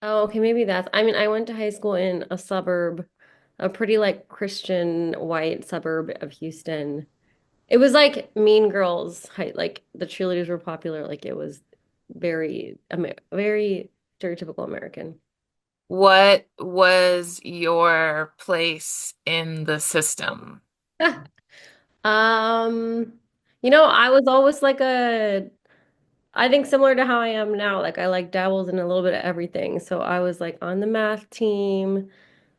Oh, okay, maybe that's. I mean, I went to high school in a suburb, a pretty like Christian white suburb of Houston. It was like Mean Girls height, like the cheerleaders were popular, like it was very stereotypical American. What was your place in the system? Um, I was always like I think similar to how I am now. Like I like dabbles in a little bit of everything. So I was like on the math team,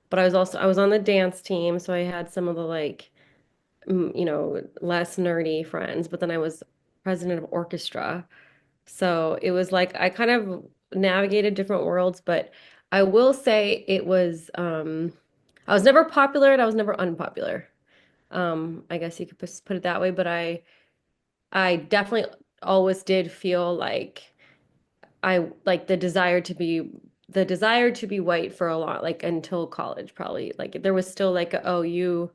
but I was on the dance team, so I had some of the like less nerdy friends, but then I was president of orchestra. So it was like I kind of navigated different worlds, but I will say I was never popular and I was never unpopular. I guess you could put it that way, but I definitely always did feel like I like the desire to be white for a lot, like until college probably. Like there was still like oh you're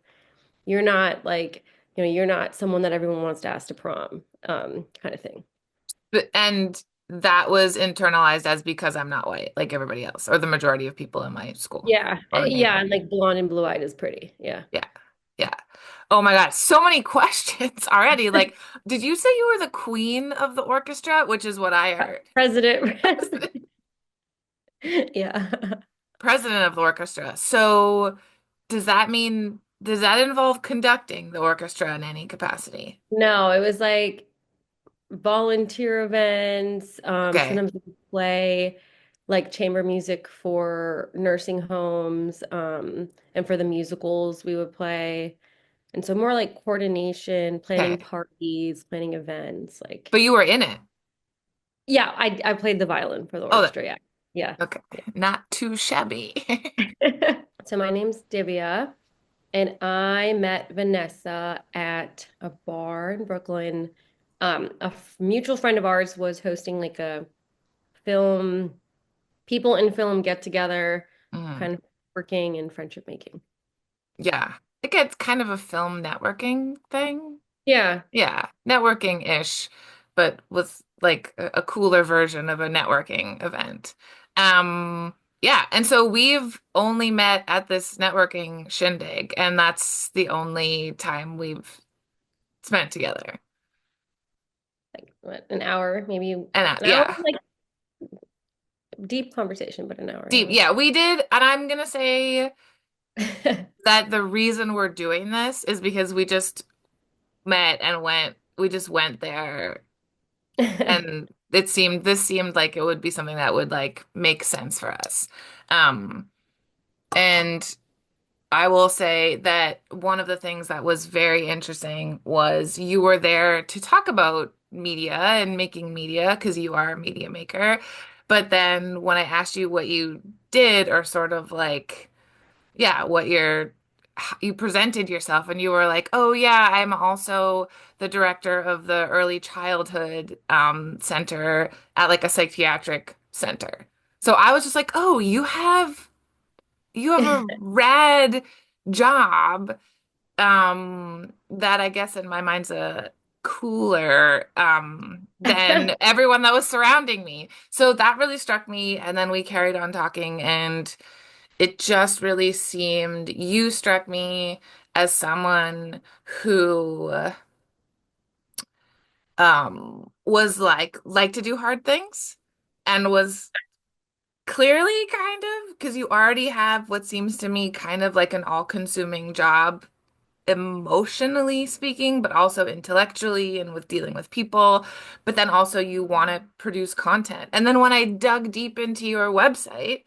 not like you're not someone that everyone wants to ask to prom kind of thing. And that was internalized as because I'm not white, like everybody else, or the majority of people in my school Yeah. or Yeah, neighborhood. and like blonde and blue-eyed is pretty. Yeah. Yeah. Yeah. Oh my God, so many questions already. Like, did you say you were the queen of the orchestra, which is what I heard? President, President, president. Yeah. president of the orchestra. So, does that involve conducting the orchestra in any capacity? No, it was like volunteer events. Okay. Sometimes we would play like chamber music for nursing homes, and for the musicals we would play. And so more like coordination, planning Okay. parties, planning events, like But you were in it. yeah, I played the violin for the Oh, orchestra, yeah. Yeah. okay. Not too shabby. Yeah. So my name's Divya. And I met Vanessa at a bar in Brooklyn. Mutual friend of ours was hosting like a film, people in film get together, Mm. kind of working and friendship making. Yeah. I think it's kind of a film networking thing. Yeah. Yeah, networking-ish, but with like a cooler version of a networking event. Um, yeah, and so we've only met at this networking shindig, and that's the only time we've spent together. Like what, an hour, maybe And an hour, yeah, like deep conversation, but an hour, deep. yeah. Yeah, we did, and I'm gonna say that the reason we're doing this is because we just met and we just went there and this seemed like it would be something that would like make sense for us. Um, and I will say that one of the things that was very interesting was you were there to talk about media and making media because you are a media maker. But then when I asked you what you did or sort of like, yeah, you presented yourself and you were like, oh yeah, I'm also the director of the early childhood center at like a psychiatric center. So I was just like, oh, you have a rad job that I guess in my mind's a cooler than everyone that was surrounding me. So that really struck me and then we carried on talking and it just really seemed you struck me as someone who was like to do hard things and was clearly kind of because you already have what seems to me kind of like an all-consuming job emotionally speaking, but also intellectually and with dealing with people. But then also you want to produce content. And then when I dug deep into your website,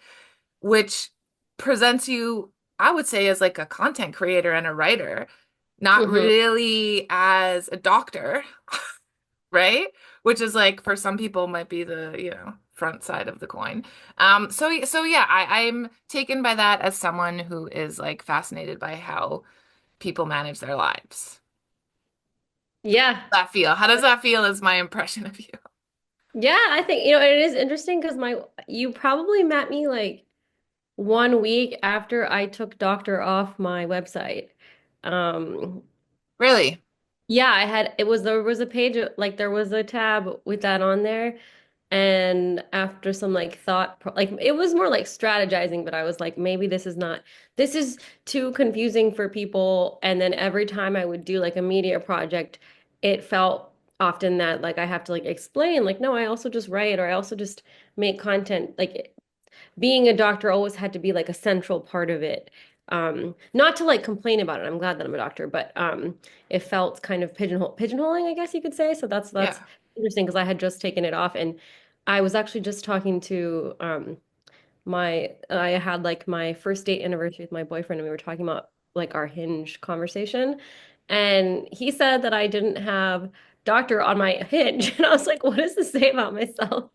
which presents you, I would say, as like a content creator and a writer, not Hmm. really as a doctor, right? Which is like for some people might be the, front side of the coin. So yeah, I'm taken by that as someone who is like fascinated by how people manage their lives. Yeah. That feel? How does that feel is my impression of you? Yeah, I think, it is interesting because you probably met me like 1 week after I took doctor off my website. Um, Really? yeah, there was a page, like there was a tab with that on there. And after some like like it was more like strategizing, but I was like, maybe this is too confusing for people. And then every time I would do like a media project, it felt often that like I have to like explain, like, no, I also just write or I also just make content. Like being a doctor always had to be like a central part of it. Not to like complain about it. I'm glad that I'm a doctor, but it felt kind of pigeonholing, I guess you could say. So that's Yeah. interesting because I had just taken it off, and I was actually just talking to I had like my first date anniversary with my boyfriend, and we were talking about like our Hinge conversation, and he said that I didn't have doctor on my Hinge, and I was like, what does this say about myself?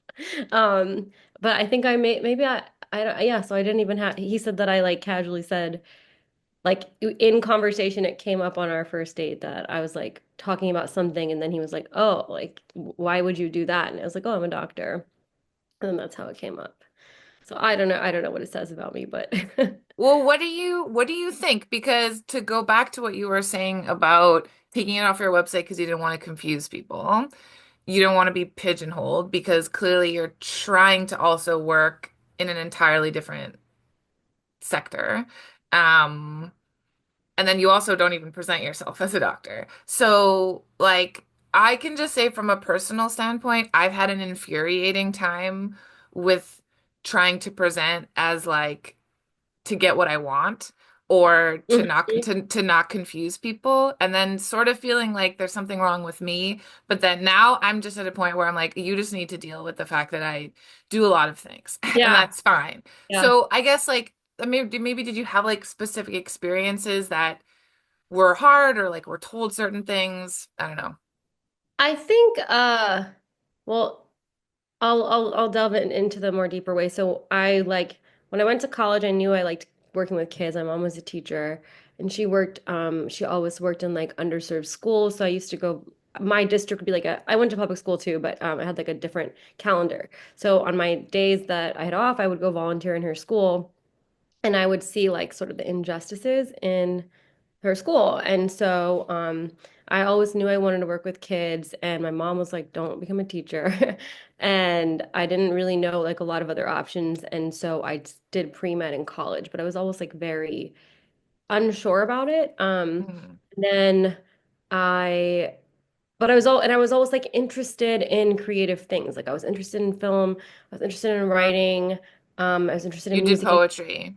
Um, but I think I maybe I don't, yeah, so I didn't even have, he said that I like casually said, like in conversation, it came up on our first date that I was like talking about something, and then he was like, oh, like, why would you do that? And I was like, oh, I'm a doctor. And then that's how it came up. So I don't know what it says about me, but Well, what do you think? Because to go back to what you were saying about taking it off your website because you didn't want to confuse people, you don't want to be pigeonholed because clearly you're trying to also work in an entirely different sector. Um, and then you also don't even present yourself as a doctor. So, like, I can just say from a personal standpoint, I've had an infuriating time with trying to present as like to get what I want or to not confuse people and then sort of feeling like there's something wrong with me. But then now I'm just at a point where I'm like, you just need to deal with the fact that I do a lot of things and yeah, that's fine. yeah. So I guess like maybe did you have like specific experiences that were hard or like were told certain things? I don't know. I think well, I'll delve into the more deeper way. So I like when I went to college, I knew I liked working with kids. My mom was a teacher, and she always worked in like underserved schools. So I used to go, my district would be like I went to public school too, but I had like a different calendar. So on my days that I had off, I would go volunteer in her school, and I would see like sort of the injustices in her school. And so I always knew I wanted to work with kids, and my mom was like, don't become a teacher. And I didn't really know like a lot of other options. And so I did pre-med in college, but I was always like very unsure about it. Mm, Then I, but I was all, and I was always like interested in creative things. Like I was interested in film, I was interested in writing, I was interested you in did music. And poetry.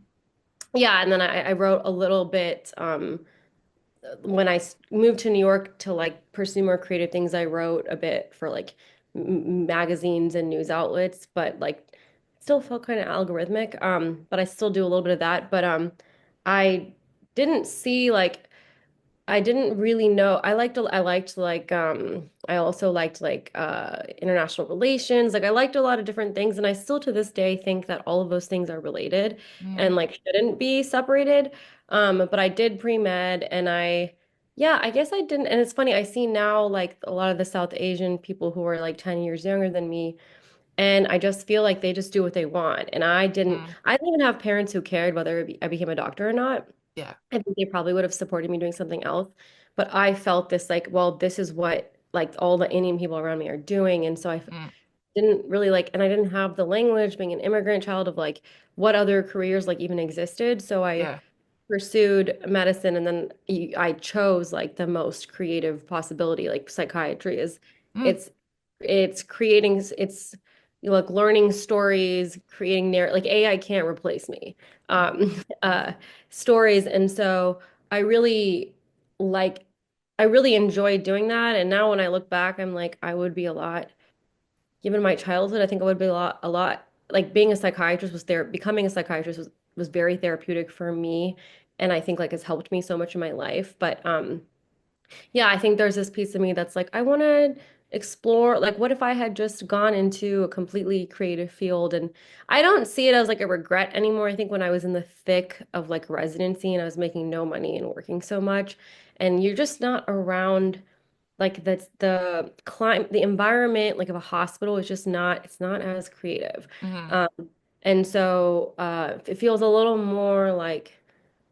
yeah, and then I wrote a little bit. When moved to New York to like pursue more creative things, I wrote a bit for like magazines and news outlets, but like still felt kind of algorithmic. But I still do a little bit of that. But I didn't see like I didn't really know. I liked like I also liked like international relations. Like I liked a lot of different things, and I still to this day think that all of those things are related Mm, and like shouldn't be separated. But I did pre-med, and yeah, I guess I didn't, and it's funny, I see now like a lot of the South Asian people who are like 10 years younger than me, and I just feel like they just do what they want. And mm, I didn't even have parents who cared whether I became a doctor or not. yeah. I think they probably would have supported me doing something else. But I felt this like, well, this is what like all the Indian people around me are doing. And so I Mm, didn't really like, and I didn't have the language being an immigrant child of like what other careers like even existed. So I yeah. pursued medicine, and then I chose like the most creative possibility. Like psychiatry is Mm, it's it's creating it's like learning stories, creating narrative. Like AI can't replace me. mm, Uh stories. And so I really like I really enjoyed doing that. And now when I look back, I'm like I would be a lot, given my childhood, I think I would be a lot like being a psychiatrist was there, becoming a psychiatrist was very therapeutic for me, and I think like has helped me so much in my life. But yeah, I think there's this piece of me that's like I want to explore like what if I had just gone into a completely creative field. And I don't see it as like a regret anymore. I think when I was in the thick of like residency and I was making no money and working so much, and you're just not around like the climate, the environment like of a hospital is just not, it's not as creative. mm, Um, and so it feels a little more like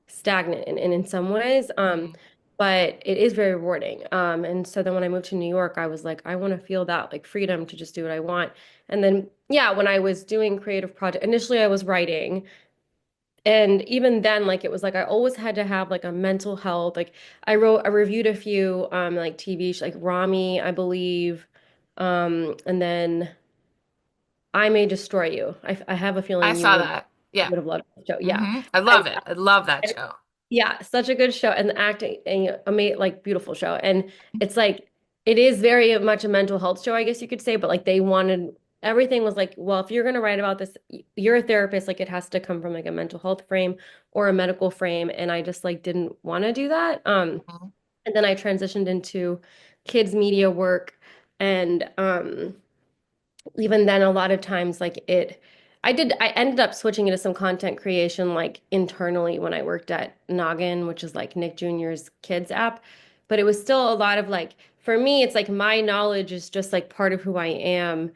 stagnant in some ways. mm. but it is very rewarding. And so then when I moved to New York, I was like, I want to feel that like freedom to just do what I want. And then, yeah, when I was doing creative project, initially I was writing. And even then, like it was like I always had to have like a mental health. Like I reviewed a few like TV like Rami, I believe. And then I May Destroy You. I have a I feeling you saw would that. Yeah. would have loved the show. Yeah. I I, love it. I love that show. yeah, such a good show and the acting and amazing like beautiful show. And it's like it is very much a mental health show, I guess you could say, but like they wanted everything was like, well, if you're going to write about this, you're a therapist, like it has to come from like a mental health frame or a medical frame, and I just like didn't want to do that. Mhm. And then I transitioned into kids media work and even then a lot of times like I ended up switching into some content creation like internally when I worked at Noggin, which is like Nick Jr.'s kids app, but it was still a lot of like for me it's like my knowledge is just like part of who I am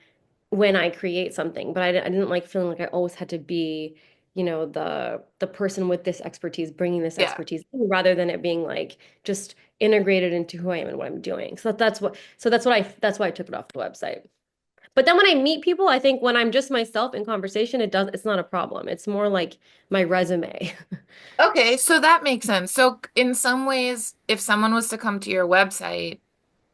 when I create something, but I didn't like feeling like I always had to be, the person with this expertise bringing this Yeah. expertise in, rather than it being like just integrated into who I am and what I'm doing. That's why I took it off the website. But then when I meet people, I think when I'm just myself in conversation, it's not a problem. It's more like my resume. Okay, so that makes sense. So in some ways, if someone was to come to your website,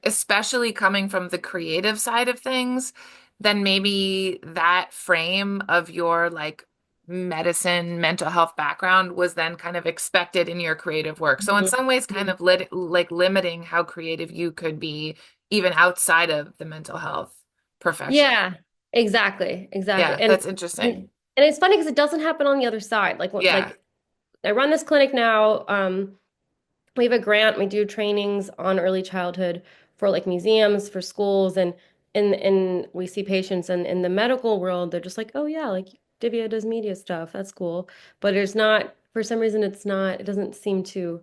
especially coming from the creative side of things, then maybe that frame of your like medicine, mental health background was then kind of expected in your creative work. So in Mhm. some ways, kind of like limiting how creative you could be even outside of the mental health profession. Yeah, exactly, exactly. Yeah, And that's interesting. and and it's funny because it doesn't happen on the other side. Yeah, Like I run this clinic now. We have a grant. We do trainings on early childhood for like museums, for schools, and we see patients. And in the medical world, they're just like, oh yeah, like Divya does media stuff. That's cool. But there's not, for some reason, it's not. It doesn't seem to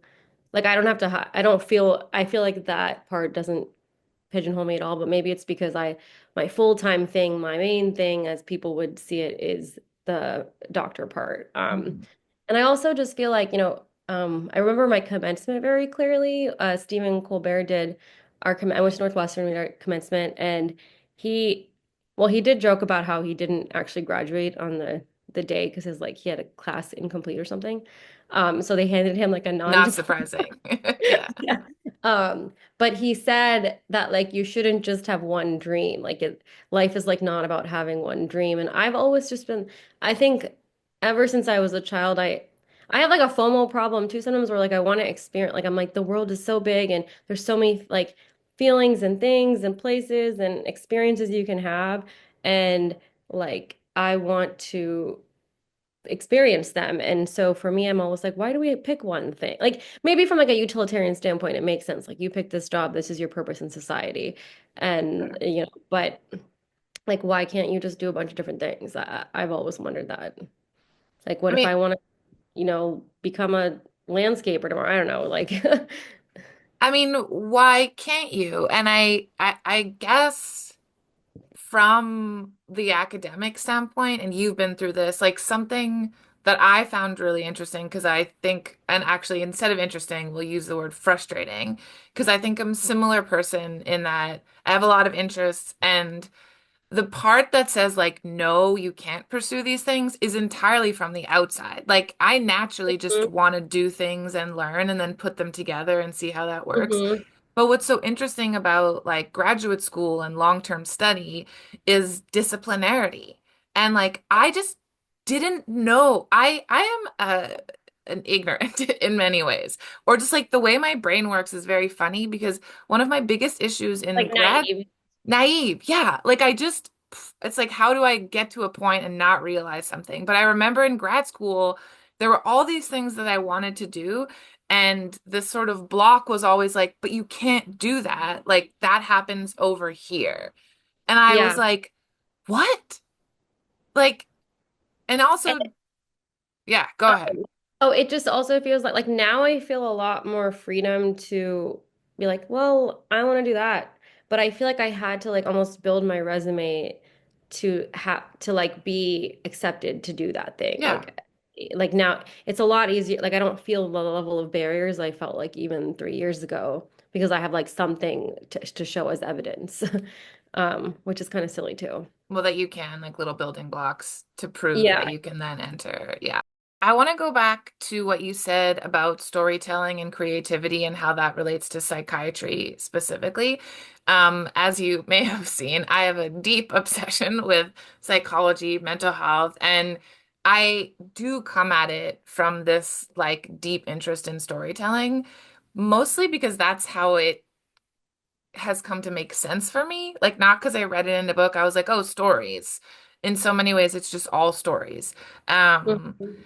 like I don't have to. I don't feel. I feel like that part doesn't pigeonhole me at all, but maybe it's because my full-time thing, my main thing, as people would see it, is the doctor part. Mhm. And I also just feel like, I remember my commencement very clearly. Stephen Colbert did I went to Northwestern, we did our commencement, and he, well, he did joke about how he didn't actually graduate on the day because his like he had a class incomplete or something. So they handed him like a Not non-diploma. surprising. Yeah. Yeah. But he said that like you shouldn't just have one dream. Life is like not about having one dream. And I've always just been, I think ever since I was a child, I have like a FOMO problem too sometimes where like I want to experience like I'm like the world is so big and there's so many like feelings and things and places and experiences you can have. And like I want to experience them. And so for me, I'm always like, why do we pick one thing? Like maybe from like a utilitarian standpoint, it makes sense. Like you pick this job, this is your purpose in society. And but like why can't you just do a bunch of different things? I've always wondered that. Like what I if mean, I want to, become a landscaper tomorrow? I don't know. Like why can't you? And I guess from the academic standpoint, and you've been through this, like something that I found really interesting, because I think, and actually instead of interesting, we'll use the word frustrating, because I think I'm a similar person in that I have a lot of interests, and the part that says like no, you can't pursue these things is entirely from the outside. Like I naturally just want to do things and learn and then put them together and see how that works. Mhm. But what's so interesting about like graduate school and long-term study is disciplinarity. And like I just didn't know. I am an ignorant in many ways. Or just like the way my brain works is very funny, because one of my biggest issues in Like grad naive. naive, yeah. Like I just it's like how do I get to a point and not realize something? But I remember in grad school there were all these things that I wanted to do. And this sort of block was always like, but you can't do that. Like that happens over here. And I was Yeah. like, what? Like, and also, yeah, go ahead. Oh, it just also feels like now I feel a lot more freedom to be like, well, I want to do that. But I feel like I had to like almost build my resume to have to like be accepted to do that thing. Yeah. like now it's a lot easier. Like I don't feel the level of barriers I felt like even 3 years ago because I have like something to show as evidence, which is kind of silly too. Well, that you can, like little building blocks to prove that Yeah, you can then enter. Yeah. I want to go back to what you said about storytelling and creativity and how that relates to psychiatry specifically. As you may have seen, I have a deep obsession with psychology, mental health, and I do come at it from this like deep interest in storytelling, mostly because that's how it has come to make sense for me. Like, not because I read it in a book. I was like, oh, stories. In so many ways, it's just all stories. Um, Mhm.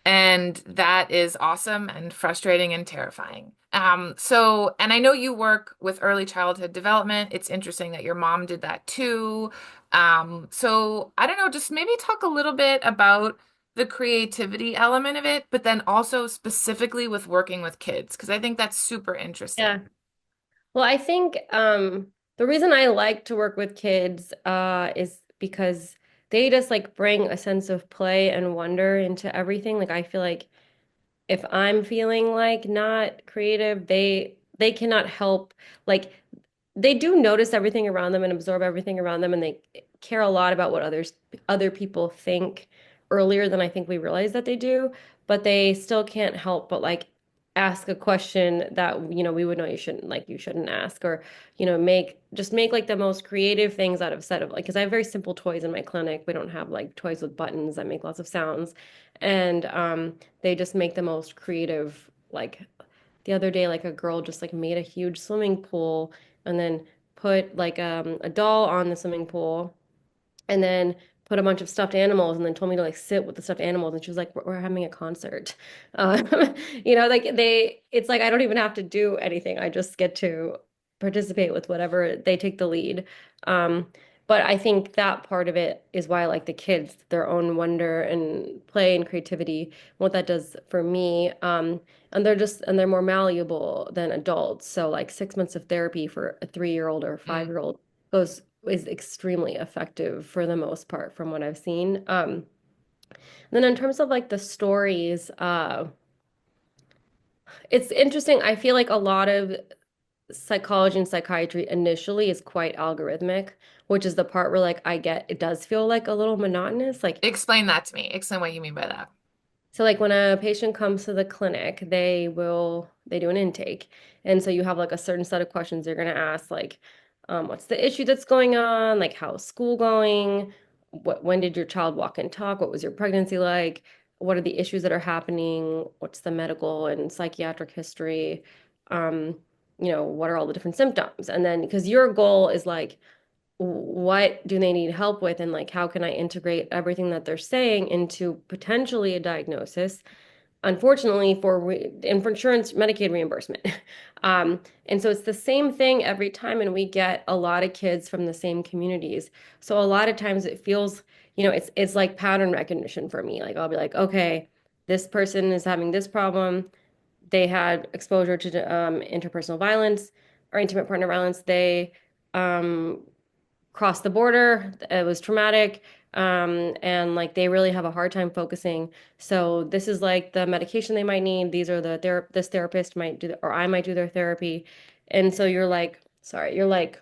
and that is awesome and frustrating and terrifying. And I know you work with early childhood development. It's interesting that your mom did that too. So I don't know, just maybe talk a little bit about the creativity element of it, but then also specifically with working with kids, because I think that's super interesting. Yeah. Well, I think the reason I like to work with kids is because they just like bring a sense of play and wonder into everything. Like I feel like if I'm feeling like not creative, they cannot help like they do notice everything around them and absorb everything around them and they care a lot about what other people think earlier than I think we realize that they do, but they still can't help but like ask a question that we would know you shouldn't ask or make like the most creative things out of set of like because I have very simple toys in my clinic. We don't have like toys with buttons that make lots of sounds and they just make the most creative like the other day like a girl just like made a huge swimming pool and then put like a doll on the swimming pool and then put a bunch of stuffed animals and then told me to like sit with the stuffed animals and she was like we're having a concert. um, like it's like I don't even have to do anything. I just get to participate with whatever they take the lead. um, but I think that part of it is why I like the kids, their own wonder and play and creativity, what that does for me. And they're more malleable than adults. So like 6 months of therapy for a 3-year-old or a Mm. 5-year-old goes is extremely effective for the most part from what I've seen. Then in terms of like the stories, it's interesting. I feel like a lot of psychology and psychiatry initially is quite algorithmic, which is the part where like I get it does feel like a little monotonous. Like Explain that to me. Explain what you mean by that. so like when a patient comes to the clinic, they do an intake. And so you have like a certain set of questions you're gonna ask, like what's the issue that's going on? Like how's school going? When did your child walk and talk? What was your pregnancy like? What are the issues that are happening? What's the medical and psychiatric history? Um, what are all the different symptoms? And then because your goal is like what do they need help with and like how can I integrate everything that they're saying into potentially a diagnosis, unfortunately and for insurance Medicaid reimbursement. And so it's the same thing every time and we get a lot of kids from the same communities, so a lot of times it feels it's like pattern recognition for me. Like I'll be like, okay, this person is having this problem, they had exposure to interpersonal violence or intimate partner violence, they um, crossed the border. It was traumatic. And like they really have a hard time focusing. So this is like the medication they might need. These are this therapist might do, or I might do their therapy. And so you're like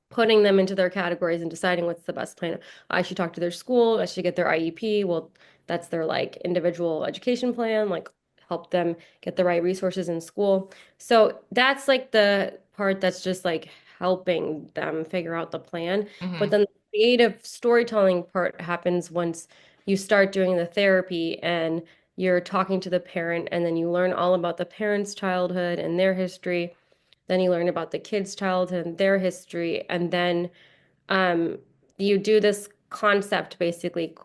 putting them into their categories and deciding what's the best plan. I should talk to their school. I should get their IEP. Well, that's their like individual education plan, like help them get the right resources in school. So that's like the part that's just like helping them figure out the plan. But Hmm. then the creative storytelling part happens once you start doing the therapy and you're talking to the parent and then you learn all about the parent's childhood and their history, then you learn about the kid's childhood and their history, and then um, you do this concept basically.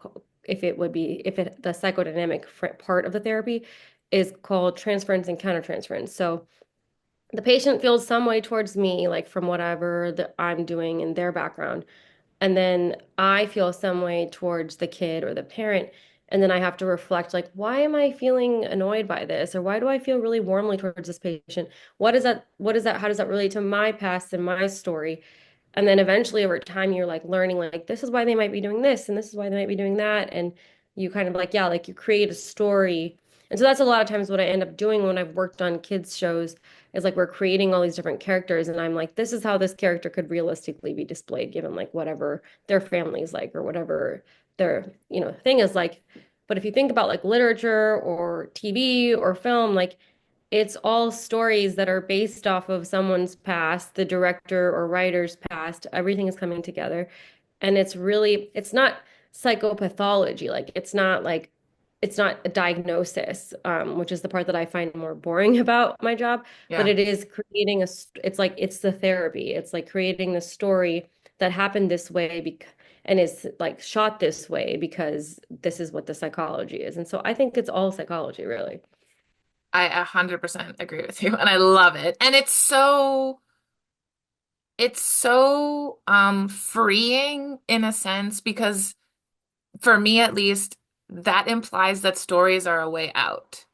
If it the psychodynamic part of the therapy is called transference and countertransference. So the patient feels some way towards me, like from whatever that I'm doing in their background. And then I feel some way towards the kid or the parent. And then I have to reflect, like, why am I feeling annoyed by this? Or why do I feel really warmly towards this patient? What is that? What is that? How does that relate to my past and my story? And then eventually over time, you're like learning, like, this is why they might be doing this, and this is why they might be doing that. And you kind of like, yeah, like you create a story. And so that's a lot of times what I end up doing when I've worked on kids shows is like we're creating all these different characters and I'm like, this is how this character could realistically be displayed given like whatever their family's like or whatever their, thing is like. But if you think about like literature or TV or film, like it's all stories that are based off of someone's past, the director or writer's past. Everything is coming together. And it's not psychopathology. Like, it's not a diagnosis, which is the part that I find more boring about my job. But Yeah. it is creating it's like, it's the therapy. It's like creating the story that happened this way and is like shot this way because this is what the psychology is. And so I think it's all psychology, really. I 100% agree with you and I love it. And it's so freeing in a sense because for me at least that implies that stories are a way out.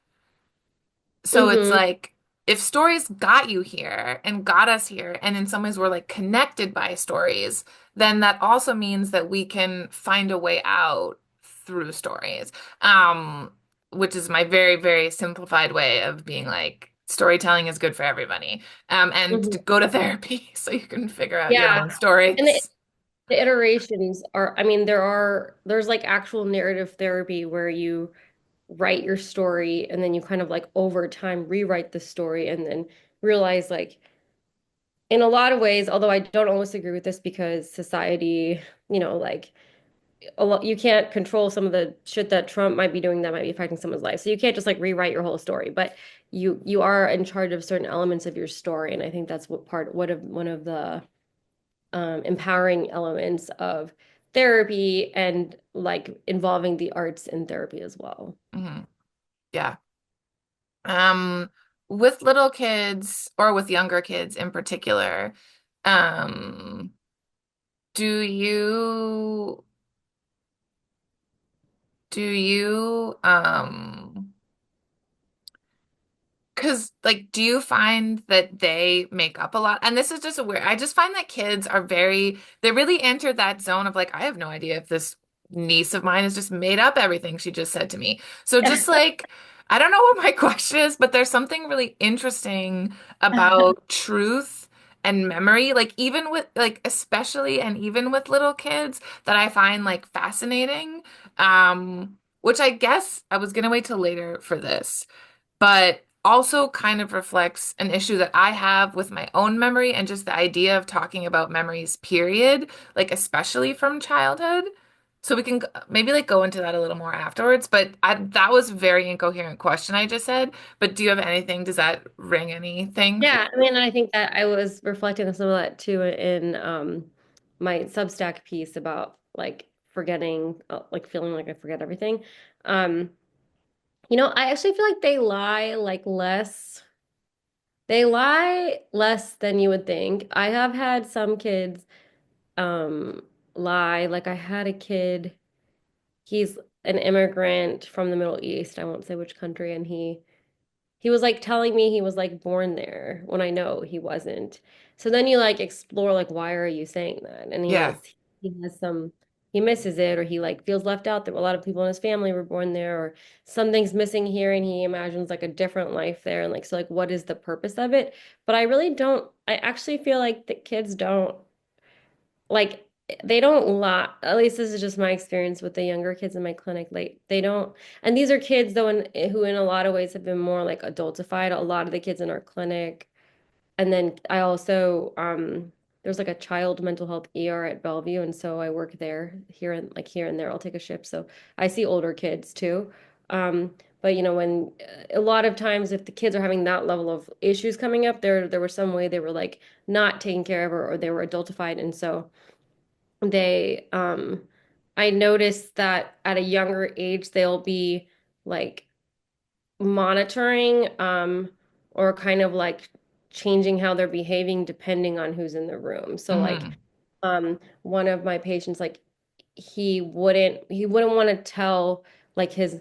So it's Hmm. like if stories got you here and got us here, and in some ways we're like connected by stories, then that also means that we can find a way out through stories. Um, which is my very, very simplified way of being like, storytelling is good for everybody. And to Hmm. go to therapy so you can figure out your Yeah. own And stories. the iterations are, I mean, there's like actual narrative therapy where you write your story and then you kind of like over time rewrite the story and then realize like in a lot of ways, although I don't always agree with this because society, like you can't control some of the shit that Trump might be doing that might be affecting someone's life. So you can't just like rewrite your whole story, but you are in charge of certain elements of your story. And I think that's one of the empowering elements of therapy and like involving the arts in therapy as well. Mhm. Yeah. Um, with little kids or with younger kids in particular, um, do you do you because, like, do you find that they make up a lot? And this is just a weird, I just find that kids are they really enter that zone of like, I have no idea if this niece of mine has just made up everything she just said to me. So just like, I don't know what my question is, but there's something really interesting about truth and memory, like even with like especially and even with little kids that I find like fascinating. Which I guess I was gonna wait till later for this but also kind of reflects an issue that I have with my own memory and just the idea of talking about memories, period, like especially from childhood. So we can maybe like go into that a little more afterwards, but that was a very incoherent question I just said. But do you have anything? Does that ring anything for Yeah, I mean, I think that I was reflecting on some of that too in my Substack piece about like forgetting, like feeling like I forget everything. Um, I actually feel like they lie less than you would think. I have had some kids um lie. Like I had a kid, he's an immigrant from the Middle East. I won't say which country, and he was like telling me he was like born there when I know he wasn't. So then you like explore like why are you saying that? And Yeah. he has he misses it or he like feels left out that a lot of people in his family were born there or something's missing here and he imagines like a different life there and like so like what is the purpose of it? But I really don't I actually feel like the kids don't like they don't lie. At least this is just my experience with the younger kids in my clinic. Like they don't, and these are kids though, who in a lot of ways have been more like adultified. A lot of the kids in our clinic, and then I also there's like a child mental health ER at Bellevue, and so I work there here and there. I'll take a shift, so I see older kids too. But when a lot of times if the kids are having that level of issues coming up, there was some way they were like not taken care of or they were adultified, and so they I noticed that at a younger age they'll be like monitoring or kind of like changing how they're behaving depending on who's in the room. So like Hmm. one of my patients like he wouldn't want to tell like his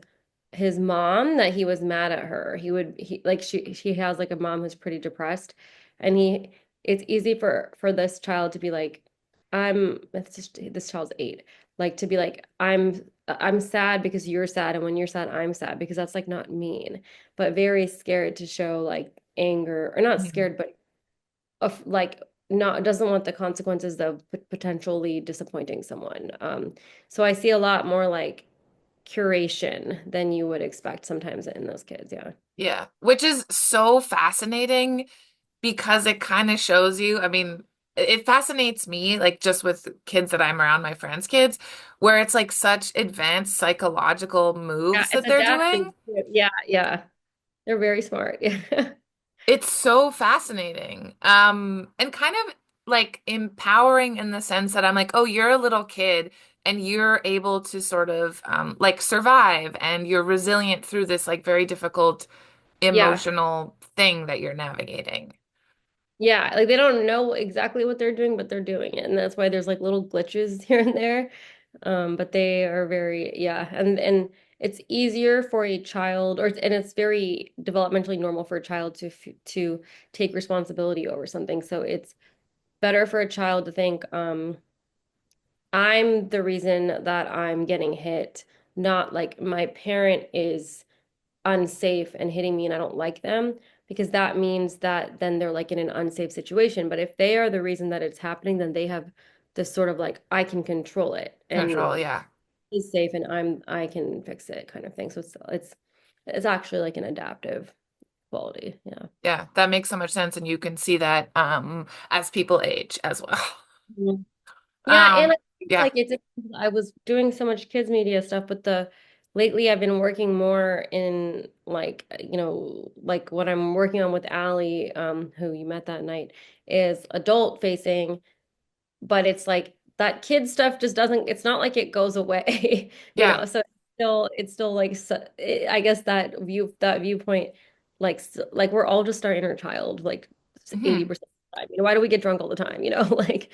mom that he was mad at her. He like she has like a mom who's pretty depressed and it's easy for this child to be like it's just this child's 8 like to be like I'm sad because you're sad, and when you're sad, I'm sad because that's like not mean, but very scared to show like anger or not Mhm. scared, but of like not doesn't want the consequences of potentially disappointing someone. So I see a lot more like curation than you would expect sometimes in those kids. Yeah. Yeah, which is so fascinating because it kind of shows you, I mean, it fascinates me, like just with kids that I'm around, my friends' kids, where it's like such advanced psychological Yeah, moves it's that they're adaptive. doing. Yeah, yeah. They're very smart. Yeah. It's so fascinating. And kind of like empowering in the sense that I'm like, oh, you're a little kid and you're able to sort of like survive and you're resilient through this like very difficult Yeah. emotional thing that you're navigating. Yeah, like they don't know exactly what they're doing, but they're doing it. And that's why there's like little glitches here and there. But they are very, yeah, and it's easier for a child and it's very developmentally normal for a child to take responsibility over something. So it's better for a child to think, I'm the reason that I'm getting hit, not like my parent is unsafe and hitting me and I don't like them, because that means that then they're like in an unsafe situation. But if they are the reason that it's happening, then they have this sort of like, I can control it and Control, yeah. he's safe and I can fix it kind of thing. So it's actually like an adaptive quality. Yeah. Yeah, that makes so much sense, and you can see that as people age as well. Mhm. Yeah, and I think, Yeah, like I was doing so much kids media stuff, but the lately I've been working more in like like what I'm working on with Allie, who you met that night, is adult facing, but it's like that kid stuff just doesn't, it's not like it goes away, yeah. so it's still like I guess that viewpoint, like like we're all just our inner child, like Hmm. 80% of the time. Why do we get drunk all the time, like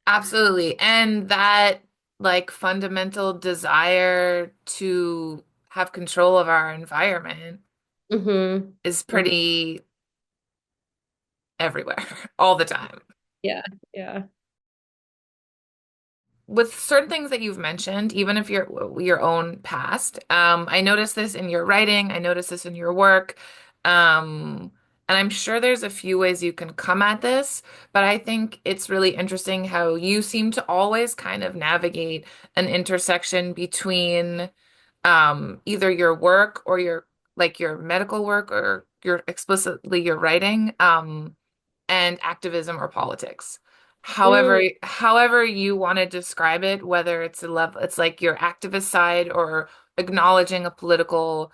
Absolutely. And that like fundamental desire to have control of our environment hmm is pretty everywhere all the time. Yeah, yeah, With certain things that you've mentioned, even if you're your own past, I noticed this in your writing, I noticed this in your work, and I'm sure there's a few ways you can come at this, but I think it's really interesting how you seem to always kind of navigate an intersection between either your work or your like your medical work or your explicitly your writing. And activism or politics. mm, However you want to describe it, whether it's a level, it's like your activist side or acknowledging a political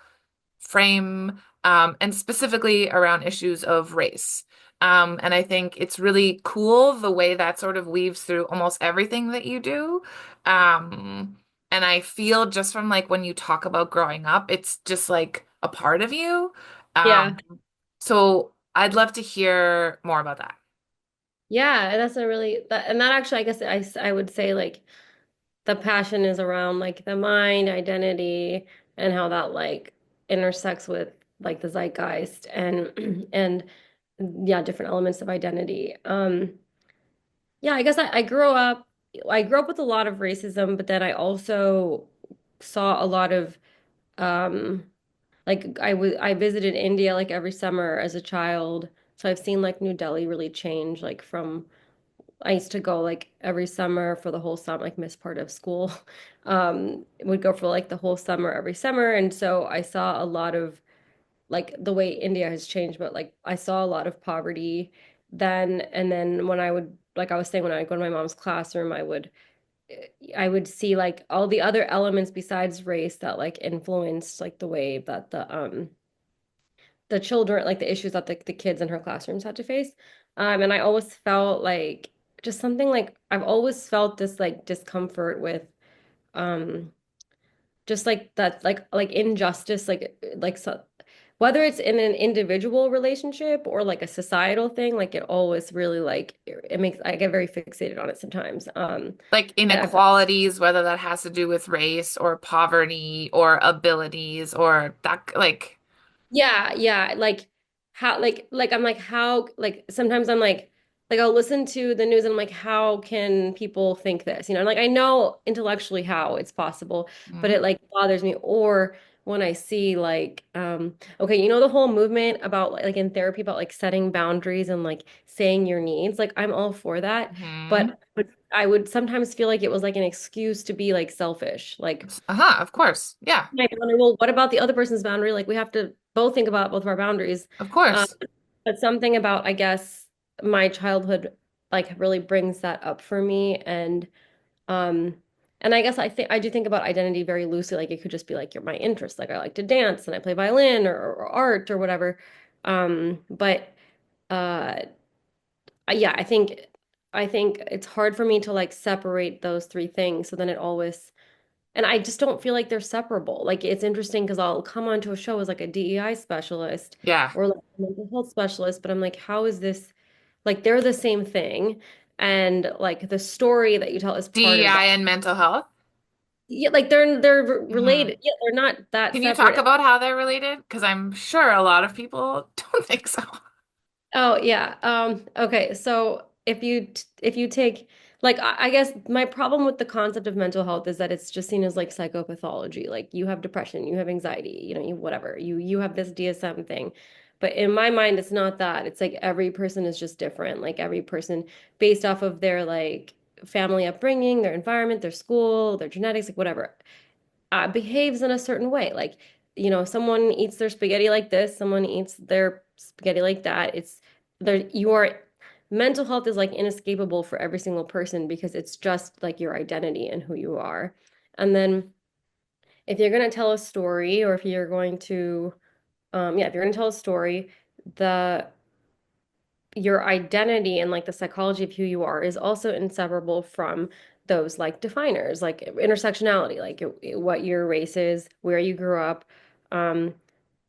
frame, and specifically around issues of race. And I think it's really cool the way that sort of weaves through almost everything that you do. Um, and I feel just from like when you talk about growing up, it's just like a part of you. yeah, So I'd love to hear more about that. yeah. And that's a really and that actually, I guess I would say like the passion is around like the mind, identity, and how that like intersects with like the zeitgeist and and yeah, different elements of identity. Yeah, I guess I grew up with a lot of racism, but then I also saw a lot of um like I visited India like every summer as a child. So I've seen like New Delhi really change like from I used to go like every summer for the whole summer, like miss part of school. Would go for like the whole summer every summer. And so I saw a lot of like the way India has changed, but like I saw a lot of poverty then. And then when I would, like I was saying, when I would go to my mom's classroom, I would see like all the other elements besides race that like influenced like the way that the children, like the issues that the kids in her classrooms had to face. And I always felt like just something like I've always felt this like discomfort with um just like that like injustice like so, whether it's in an individual relationship or like a societal thing, like it always really like it makes I get very fixated on it sometimes. Like And I, inequalities, whether that has to do with race or poverty or abilities or that, like, yeah, yeah, like how like I'm like how like sometimes I'm like like I'll listen to the news and I'm like, how can people think this? And like I know intellectually how it's possible, but Mhm. it like bothers me. Or when I see like, okay, the whole movement about like in therapy about like setting boundaries and like saying your needs, like I'm all for that. Mhm. But I would sometimes feel like it was like an excuse to be like selfish. Like, Uh-huh, of course. Yeah, my boundary, well, what about the other person's boundary? Like we have to both think about both of our boundaries. of Um, course. but something about, I guess, my childhood like really brings that up for me. Um and I guess I do think about identity very loosely. Like it could just be like you're my interest. Like I like to dance and I play violin or art or whatever. But uh yeah, I think it's hard for me to like separate those three things. So then it always and I just don't feel like they're separable. Like it's interesting because I'll come onto a show as like a DEI specialist Yeah. or like a mental health specialist, but I'm like, how is this like they're the same thing? And like the story that you tell is part of that. DEI and mental health. Yeah, like they're Hmm. related. Yeah, they're not that Can you talk separate. about how they're related? Because I'm sure a lot of people don't think so. Oh yeah. Okay. So if you take like I guess my problem with the concept of mental health is that it's just seen as like psychopathology. Like you have depression, you have anxiety, you whatever. You have this DSM thing. But in my mind, it's not that. It's like every person is just different. Like every person based off of their like family upbringing, their environment, their school, their genetics, like whatever behaves in a certain way. Like, someone eats their spaghetti like this, someone eats their spaghetti like that. It's there, your mental health is like inescapable for every single person because it's just like your identity and who you are. And then if you're going to tell a story or if you're going to, yeah, if you're going to tell a story, the your identity and like the psychology of who you are is also inseparable from those like definers, like intersectionality, like what your race is, where you grew up, um,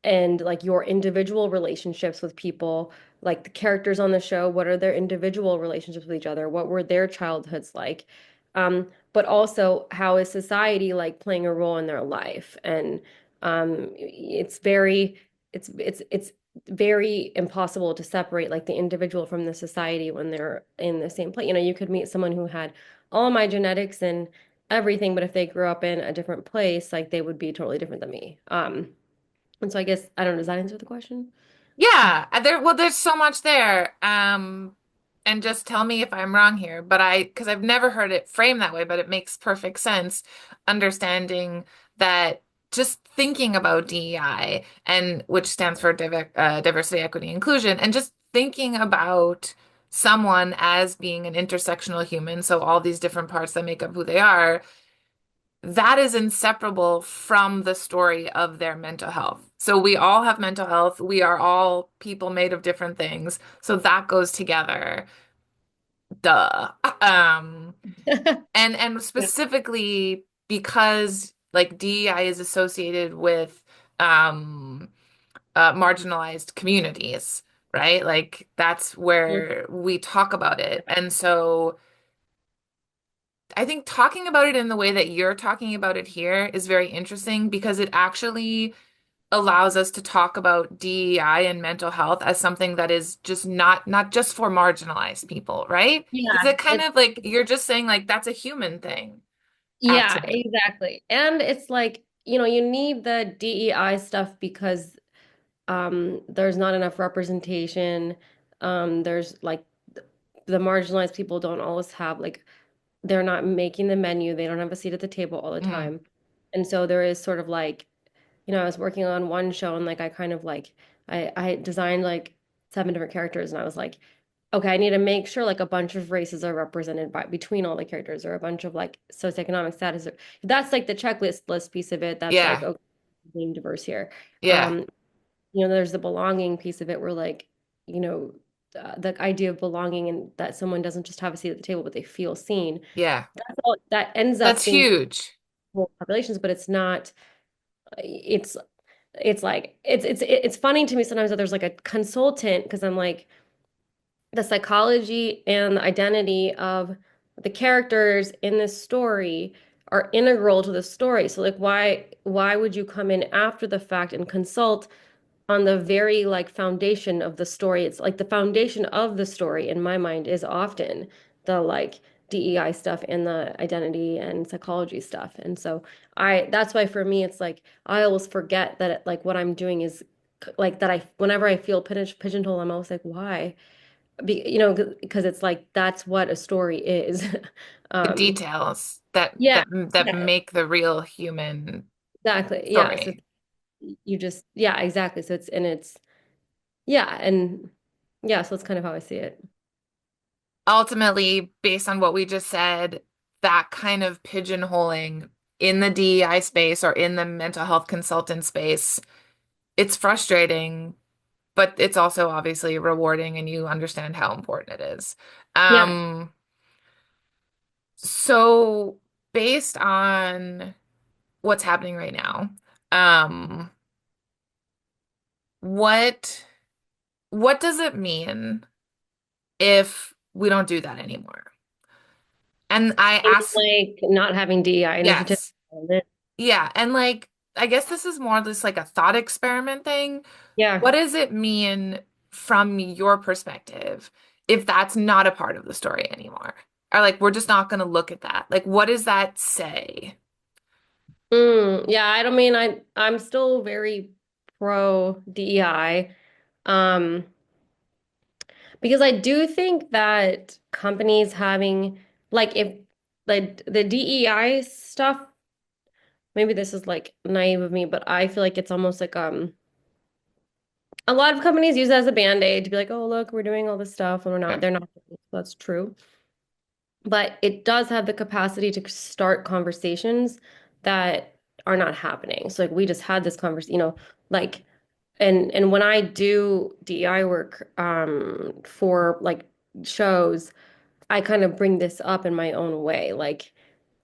and like your individual relationships with people, like the characters on the show, what are their individual relationships with each other? What were their childhoods like? But also how is society like playing a role in their life? And it's very impossible to separate like the individual from the society when they're in the same place. You could meet someone who had all my genetics and everything, but if they grew up in a different place, like they would be totally different than me. And so I guess I don't know, does that answer the question? Yeah, there's so much there. And just tell me if I'm wrong here, but because I've never heard it framed that way, but it makes perfect sense, understanding that just thinking about DEI and which stands for diversity, equity, inclusion, and just thinking about someone as being an intersectional human, so all these different parts that make up who they are that is inseparable from the story of their mental health. So we all have mental health. We are all people made of different things. So that goes together. Duh. And Yeah. specifically because like DEI is associated with um marginalized communities, right? Like that's where we talk about it. And so I think talking about it in the way that you're talking about it here is very interesting because it actually allows us to talk about DEI and mental health as something that is just not just for marginalized people, right? Because Yeah, it kind of like you're just saying like that's a human thing, yeah, actually. exactly. And it's like, you need the DEI stuff because there's not enough representation. There's like the marginalized people don't always have like they're not making the menu, they don't have a seat at the table all the Mm, time. And so there is sort of like, I was working on one show and like I kind of like I designed like seven different characters and I was like, okay, I need to make sure like a bunch of races are represented by between all the characters or a bunch of like socioeconomic status. That's like the checklist list piece of it. That's like, yeah, okay, being diverse here. yeah, Um, there's the belonging piece of it where like, you know, the idea of belonging and that someone doesn't just have a seat at the table, but they feel seen. yeah. That's all that ends That's up being huge. whole populations, but it's not, it's it's funny to me sometimes that there's like a consultant because I'm like the psychology and the identity of the characters in this story are integral to the story. So like why would you come in after the fact and consult on the very like foundation of the story. It's like the foundation of the story in my mind is often the like DEI stuff and the identity and psychology stuff. And so that's why for me it's like I always forget that like what I'm doing is like that I whenever I feel pigeonholed, I'm always like, why? Because it's like that's what a story is. The Um, details that yeah, that yeah, make the real human exactly. Yeah. So story. you just, yeah, exactly. So yeah, and yeah, so that's kind of how I see it. Ultimately, based on what we just said, that kind of pigeonholing in the DEI space or in the mental health consultant space, it's frustrating, but it's also obviously rewarding and you understand how important it is. Yeah. Um, so based on what's happening right now, um, what what does it mean if we don't do that anymore? And I ask, Like not having DEI initiative. yes. Yeah, and like I guess this is more just like a thought experiment thing. Yeah. What does it mean from your perspective if that's not a part of the story anymore? Or like we're just not going to look at that. Like what does that say? Yeah, I don't mean I'm still very pro DEI. Um, because I do think that companies having like if like the DEI stuff, maybe this is like naive of me, but I feel like it's almost like a lot of companies use it as a band-aid to be like, oh, look, we're doing all this stuff and Yeah. they're not. That's true. But it does have the capacity to start conversations that are not happening. So like we just had this conversation, like and when I do DEI work for like shows, I kind of bring this up in my own way. Like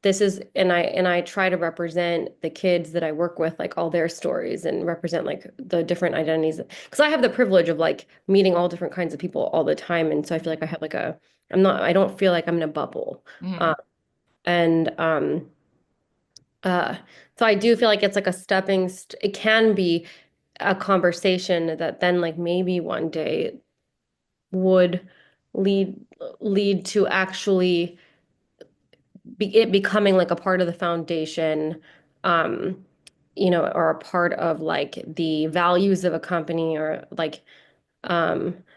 this is and I try to represent the kids that I work with, like all their stories and represent like the different identities. Because I have the privilege of like meeting all different kinds of people all the time. And so I feel like I have like I don't feel like I'm in a bubble. Mhm. And uh so I do feel like it's like a it can be a conversation that then like maybe one day would lead lead to actually it becoming like a part of the foundation, um, or a part of like the values of a company or like,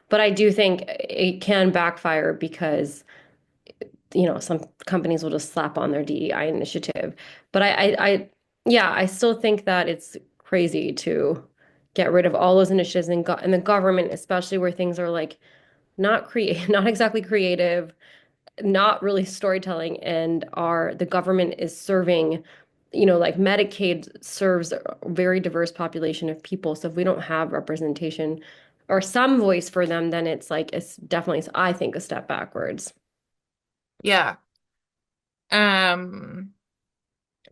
but I do think it can backfire because, some companies will just slap on their DEI initiative. But yeah, I still think that it's crazy to get rid of all those initiatives in the government, especially where things are like not exactly creative, not really storytelling, and the government is serving, like Medicaid serves a very diverse population of people. So if we don't have representation or some voice for them, then it's definitely, I think, a step backwards. Yeah. Um,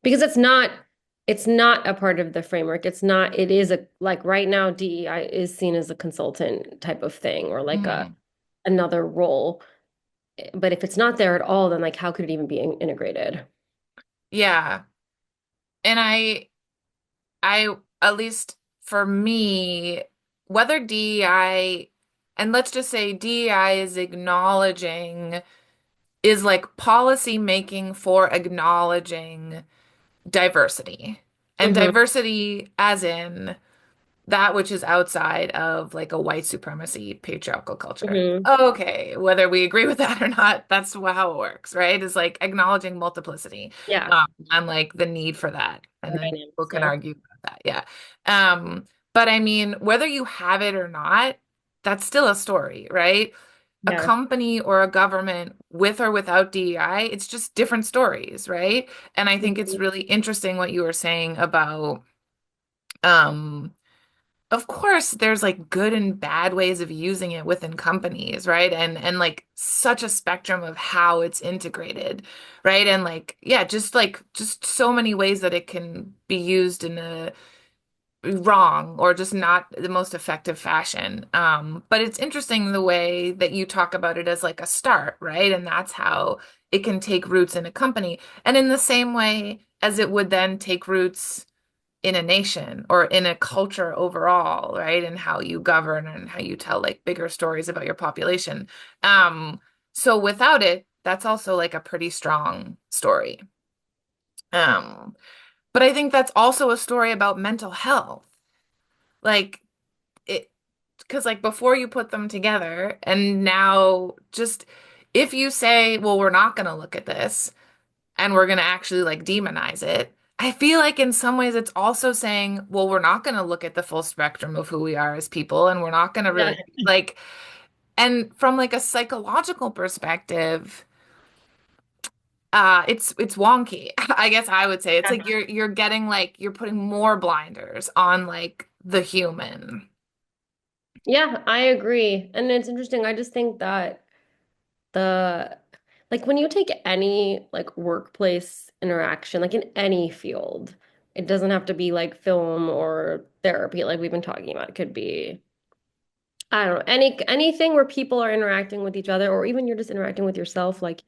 Because it's not a part of the framework. It is a like right now DEI is seen as a consultant type of thing or like a mhm. another role. But if it's not there at all, then like how could it even be integrated? Yeah. And I at least for me, whether DEI and let's just say DEI is acknowledging is like policy making for acknowledging diversity. And Hmm. diversity as in that which is outside of like a white supremacy patriarchal culture. Hmm. Okay, whether we agree with that or not, that's how it works, right? Is like acknowledging multiplicity, Yeah. and like the need for that. And Power then people dynamics. can Yeah. argue about that. Yeah. But I mean, whether you have it or not, that's still a story, right? A Yeah. company or a government with or without DEI, it's just different stories, right? And I think it's Mhm. really interesting what you were saying about um of course, there's like good and bad ways of using it within companies, right? And like such a spectrum of how it's integrated, right? And like yeah, just so many ways that it can be used in a wrong or just not the most effective fashion. But it's interesting the way that you talk about it as like a start, right? And that's how it can take roots in a company. And in the same way as it would then take roots in a nation or in a culture overall, right? And how you govern and how you tell like bigger stories about your population. Um, so without it, that's also like a pretty strong story. Um, but I think that's also a story about mental health. Like it, because like before you put them together, and now just if you say, well, we're not going to look at this and we're going to actually like demonize it, I feel like in some ways it's also saying, well, we're not going to look at the full spectrum of who we are as people, and we're not going to Yeah. really like, and from like a psychological perspective, it's wonky. I guess I would say it's like you're getting like you're putting more blinders on like the human. Yeah, I agree. And it's interesting. I just think that the like when you take any like workplace interaction, like in any field, it doesn't have to be like film or therapy like we've been talking about. It could be, I don't know, anything where people are interacting with each other, or even you're just interacting with yourself, like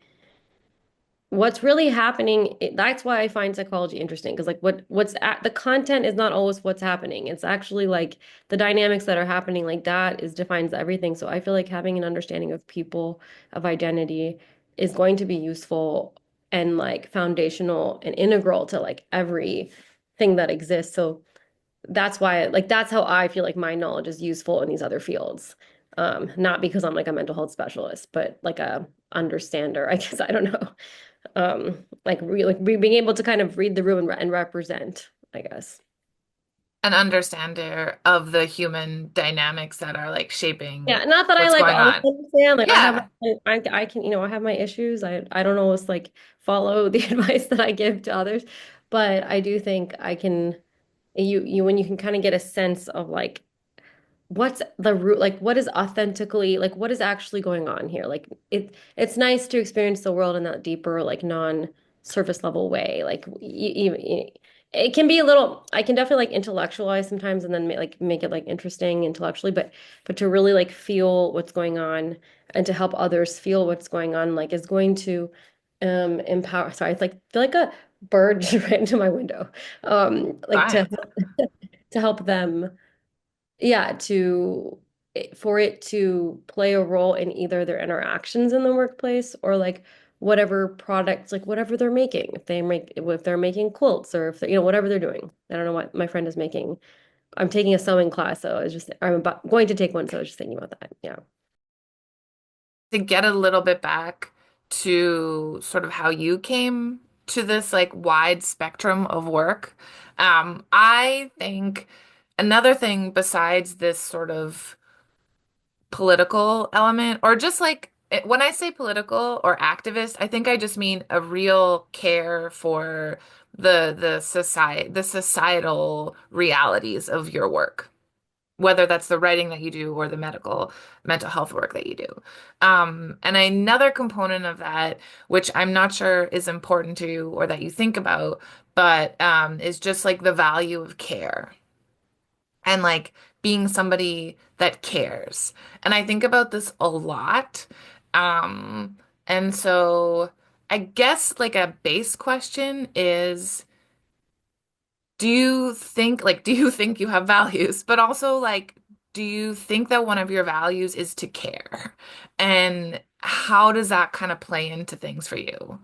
what's really happening, that's why I find psychology interesting because like what's at the content is not always what's happening. It's actually like the dynamics that are happening, like that is defines everything. So I feel like having an understanding of people, of identity is going to be useful and like foundational and integral to like everything that exists. So that's why like that's how I feel like my knowledge is useful in these other fields. Not because I'm like a mental health specialist, but like a understander, I guess. I don't know. Being able to kind of read the room and represent, I guess. An understander of the human dynamics that are like shaping Yeah, not that I what's like going always on. understand. Like I have, Yeah. I can, I have my issues. I don't always like follow the advice that I give to others, but I do think I can. You when you can kind of get a sense of like what's the root, like what is authentically, like what is actually going on here, like it's nice to experience the world in that deeper like non surface level way, like it can be a little, I can definitely like intellectualize sometimes and then make it like interesting intellectually, but to really like feel what's going on and to help others feel what's going on like is going to empower, sorry, it's like feel like a bird just ran into my window, like Fine. to help them, yeah, to for it to play a role in either their interactions in the workplace or like whatever products, like whatever they're making. If they're making quilts or if they, whatever they're doing. I don't know what my friend is making. I'm taking a sewing class, so I'm about going to take one, so I was just thinking about that. Yeah. To get a little bit back to sort of how you came to this like wide spectrum of work, I think another thing besides this sort of political element, or just like when I say political or activist, I think I just mean a real care for the societal realities of your work, whether that's the writing that you do or the mental health work that you do. And another component of that, which I'm not sure is important to you or that you think about, but is just like the value of care and like being somebody that cares. And I think about this a lot. Um, and so I guess like a base question is, do you think you have values? But also like, do you think that one of your values is to care? And how does that kind of play into things for you?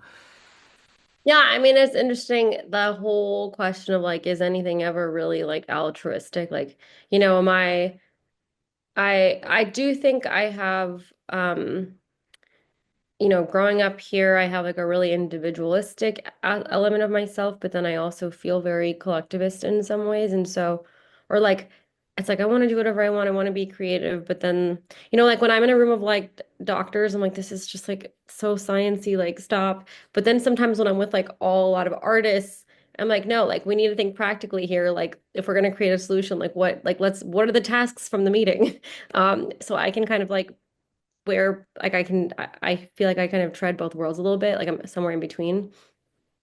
Yeah, I mean it's interesting the whole question of like is anything ever really like altruistic? Like, am I do think I have growing up here, I have like a really individualistic element of myself, but then I also feel very collectivist in some ways. And so, or like, it's like I want to do whatever I want. I want to be creative, but then, like when I'm in a room of like doctors, I'm like, this is just like so sciencey, like stop. But then sometimes when I'm with like a lot of artists, I'm like, no, like we need to think practically here. Like if we're gonna create a solution, what are the tasks from the meeting? So I can kind of like where like I feel like I kind of tread both worlds a little bit, like I'm somewhere in between.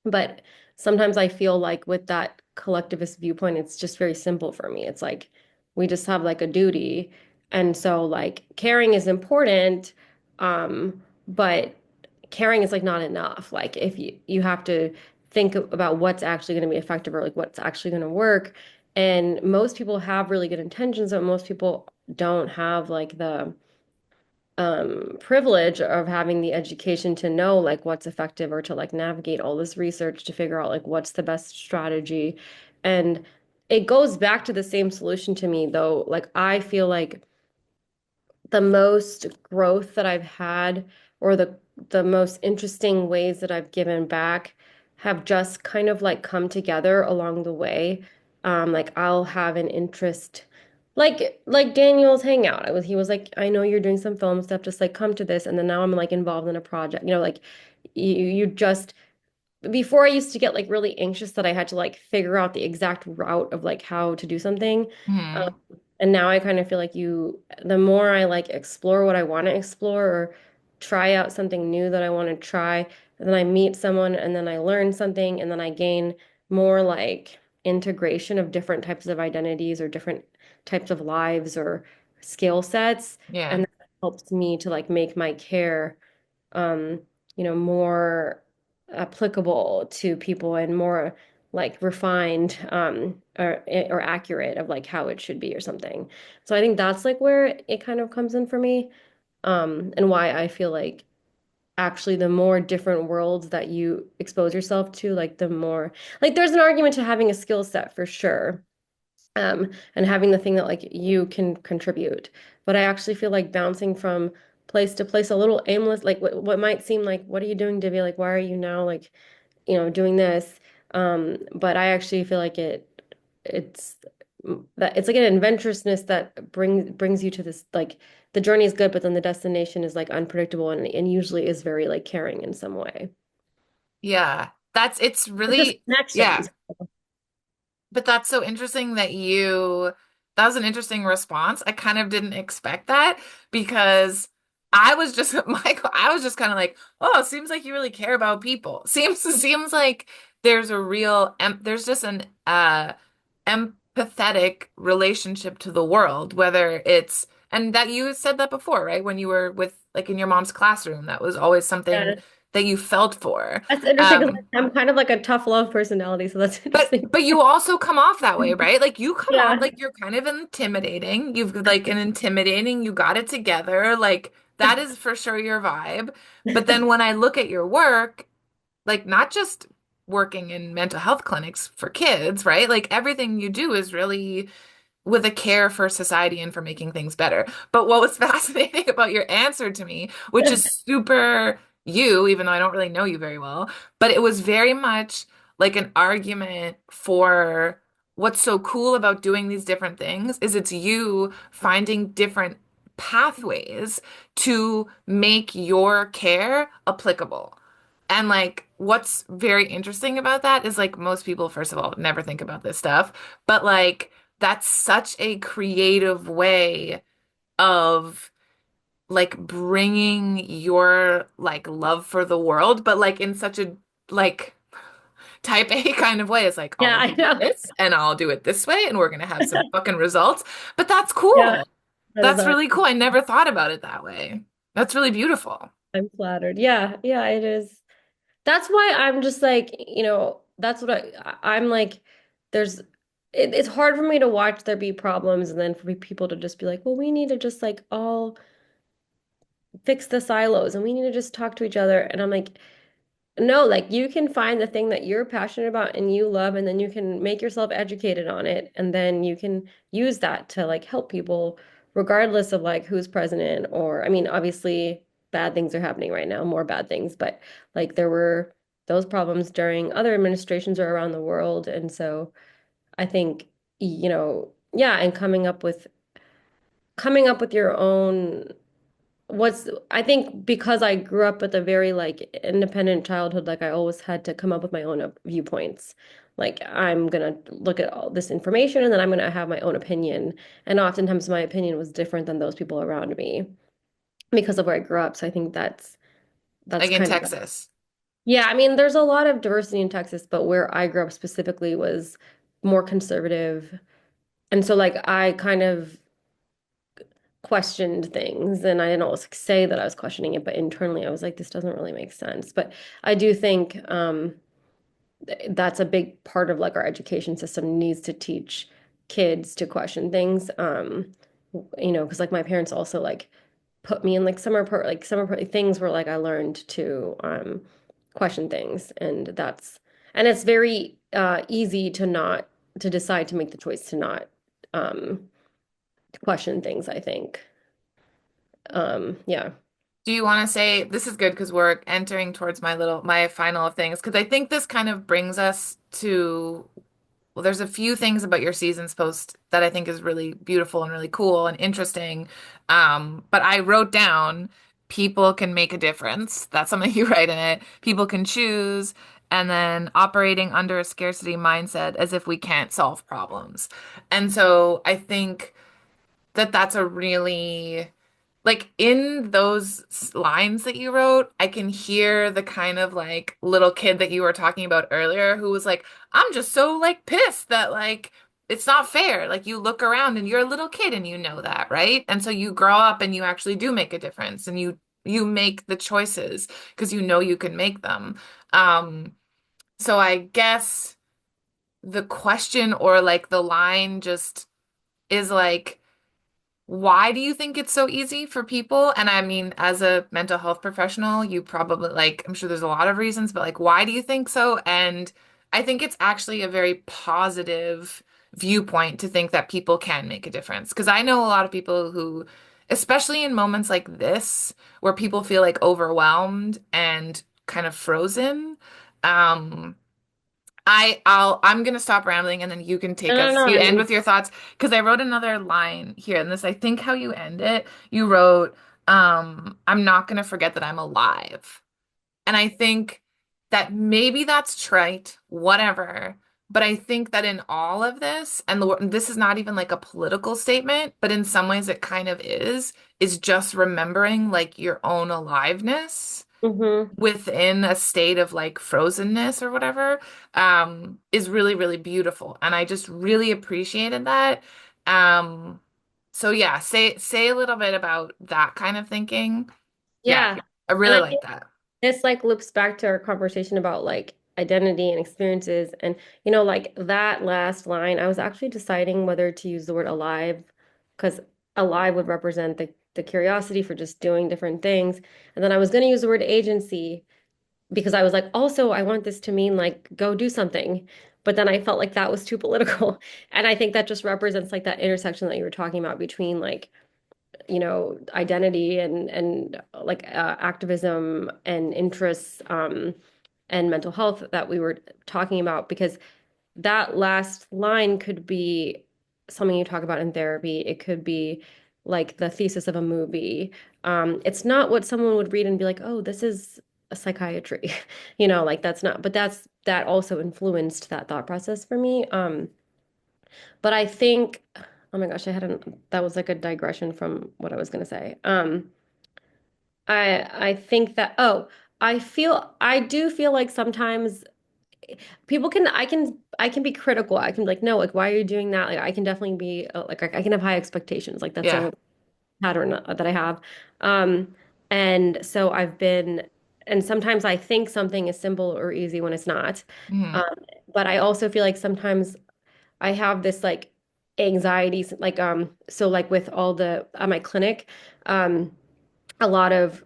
But sometimes I feel like with that collectivist viewpoint, it's just very simple for me. It's like we just have like a duty. And so like caring is important, but caring is like not enough. Like if you have to think about what's actually going to be effective or like what's actually going to work. And most people have really good intentions, but most people don't have like the privilege of having the education to know like what's effective or to like navigate all this research to figure out like what's the best strategy. And it goes back to the same solution to me though. Like I feel like the most growth that I've had or the most interesting ways that I've given back have just kind of like come together along the way. Like I'll have an interest like Daniel's hangout. He was like, I know you're doing some film stuff, just like come to this. And then now I'm like involved in a project. Like you just before I used to get like really anxious that I had to like figure out the exact route of like how to do something. Um, Hmm. and now I kind of feel like the more I like explore what I want to explore or try out something new that I want to try, and then I meet someone and then I learn something and then I gain more like integration of different types of identities or different types of lives or skill sets. Yeah. And that helps me to like make my care um, more applicable to people and more like refined or accurate of like how it should be or something. So I think that's like where it kind of comes in for me. And why I feel like actually the more different worlds that you expose yourself to, like the more like there's an argument to having a skill set for sure and having the thing that like you can contribute. But I actually feel like bouncing from place to place a little aimless, like what might seem like, what are you doing, Divya? Like, why are you now like, doing this? But I actually feel like it's that it's like an adventurousness that brings you to this like the journey is good, but then the destination is like unpredictable and usually is very like caring in some way. Yeah. It's It's just really, yeah. connections. But that's so interesting that was an interesting response. I kind of didn't expect that because I was just, Michael, I was just kind of like, oh, it seems like you really care about people. Seems like there's a there's just an empathetic relationship to the world, whether it's, and that you said that before, right? When you were with, like in your mom's classroom, that was always something Yeah. that you felt for. That's interesting because Um, I'm kind of like a tough love personality, so that's But interesting. but you also come off that way, right? Like you come off Yeah. like you're kind of intimidating. You've like an intimidating, you got it together. Like that is for sure your vibe. But then when I look at your work, like not just working in mental health clinics for kids, right? Like everything you do is really with a care for society and for making things better. But what was fascinating about your answer to me, which is super you, even though I don't really know you very well, but it was very much like an argument for what's so cool about doing these different things is it's you finding different pathways to make your care applicable. And like what's very interesting about that is like most people, first of all, never think about this stuff, but like that's such a creative way of like bringing your like love for the world, but like in such a like type A kind of way. It's like I'm Yeah, gonna I do know. this and I'll do it this way and we're gonna have some fucking results. But that's Yeah, cool. that is That's really cool. I never thought about it that way. That's really beautiful. I'm flattered. Yeah, yeah, it is. That's why I'm just like, that's what I'm like, it's hard for me to watch there be problems and then for people to just be like, well, we need to just like all fix the silos and we need to just talk to each other. And I'm like, no, like you can find the thing that you're passionate about and you love, and then you can make yourself educated on it. And then you can use that to like help people, regardless of like who's president or, I mean, obviously bad things are happening right now, more bad things, but like there were those problems during other administrations or around the world. And so I think, yeah, and coming up with your own what's I think because I grew up with a very like independent childhood, like I always had to come up with my own viewpoints. Like I'm gonna look at all this information and then I'm gonna have my own opinion. And oftentimes my opinion was different than those people around me because of where I grew up. So I think that's Like in kind of Texas. yeah, I mean there's a lot of diversity in Texas, but where I grew up specifically was more conservative. And so like I kind of questioned things and I didn't always say that I was questioning it, but internally I was like, this doesn't really make sense. But I do think that's a big part of like our education system needs to teach kids to question things. Because like my parents also like put me in like things where like I learned to question things, and it's very easy to not to decide to make the choice to not um question things, I think. Yeah. Do you want to say this is good because we're entering towards my final of things because I think this kind of brings us to well, there's a few things about your seasons post that I think is really beautiful and really cool and interesting. But I wrote down people can make a difference. That's something you write in it. People can choose, and then operating under a scarcity mindset as if we can't solve problems. And so I think that that's a really like in those lines that you wrote, I can hear the kind of like little kid that you were talking about earlier who was like, I'm just so like pissed that like it's not fair. Like you look around and you're a little kid and you know that, right? And so you grow up and you actually do make a difference and you make the choices because you know you can make them. Um, so I guess the question or like the line just is like why do you think it's so easy for people? And I mean, as a mental health professional, you probably like, I'm sure there's a lot of reasons, but like, why do you think so? And I think it's actually a very positive viewpoint to think that people can make a difference. Because I know a lot of people who, especially in moments like this, where people feel like overwhelmed and kind of frozen, um, I'm gonna stop rambling and then you can No, take no, us. no. You I end mean, with your thoughts because I wrote another line here, and this I think how you end it. You wrote, I'm not gonna forget that I'm alive. And I think that maybe that's trite, whatever. But I think that in all of this, and this is not even like a political statement, but in some ways it kind of is just remembering like your own aliveness hmm. within a state of like frozenness or whatever is really really beautiful and I just really appreciated that um so yeah say a little bit about that kind of thinking. Yeah, Yeah. I And really I like think that. this like loops back to our conversation about like identity and experiences. And like that last line, I was actually deciding whether to use the word alive because alive would represent the curiosity for just doing different things. And then I was going to use the word agency because I was like, also, I want this to mean like go do something. But then I felt like that was too political. And I think that just represents like that intersection that you were talking about between like identity and like activism and interests and mental health that we were talking about, because that last line could be something you talk about in therapy. It could be like the thesis of a movie. It's not what someone would read and be like, oh, this is a psychiatry. Like that's not, but that also influenced that thought process for me. But I think, oh my gosh, that was like a digression from what I was going to say. I think that, oh, I do feel like sometimes people I can be critical. I can be like, no, like, why are you doing that? Like, I can definitely be like, I can have high expectations. Like, that's Yeah. a pattern that I have. Um, and so and sometimes I think something is simple or easy when it's not. Hmm. Um, but I also feel like sometimes I have this like anxieties, like so like with all the at my clinic, um, a lot of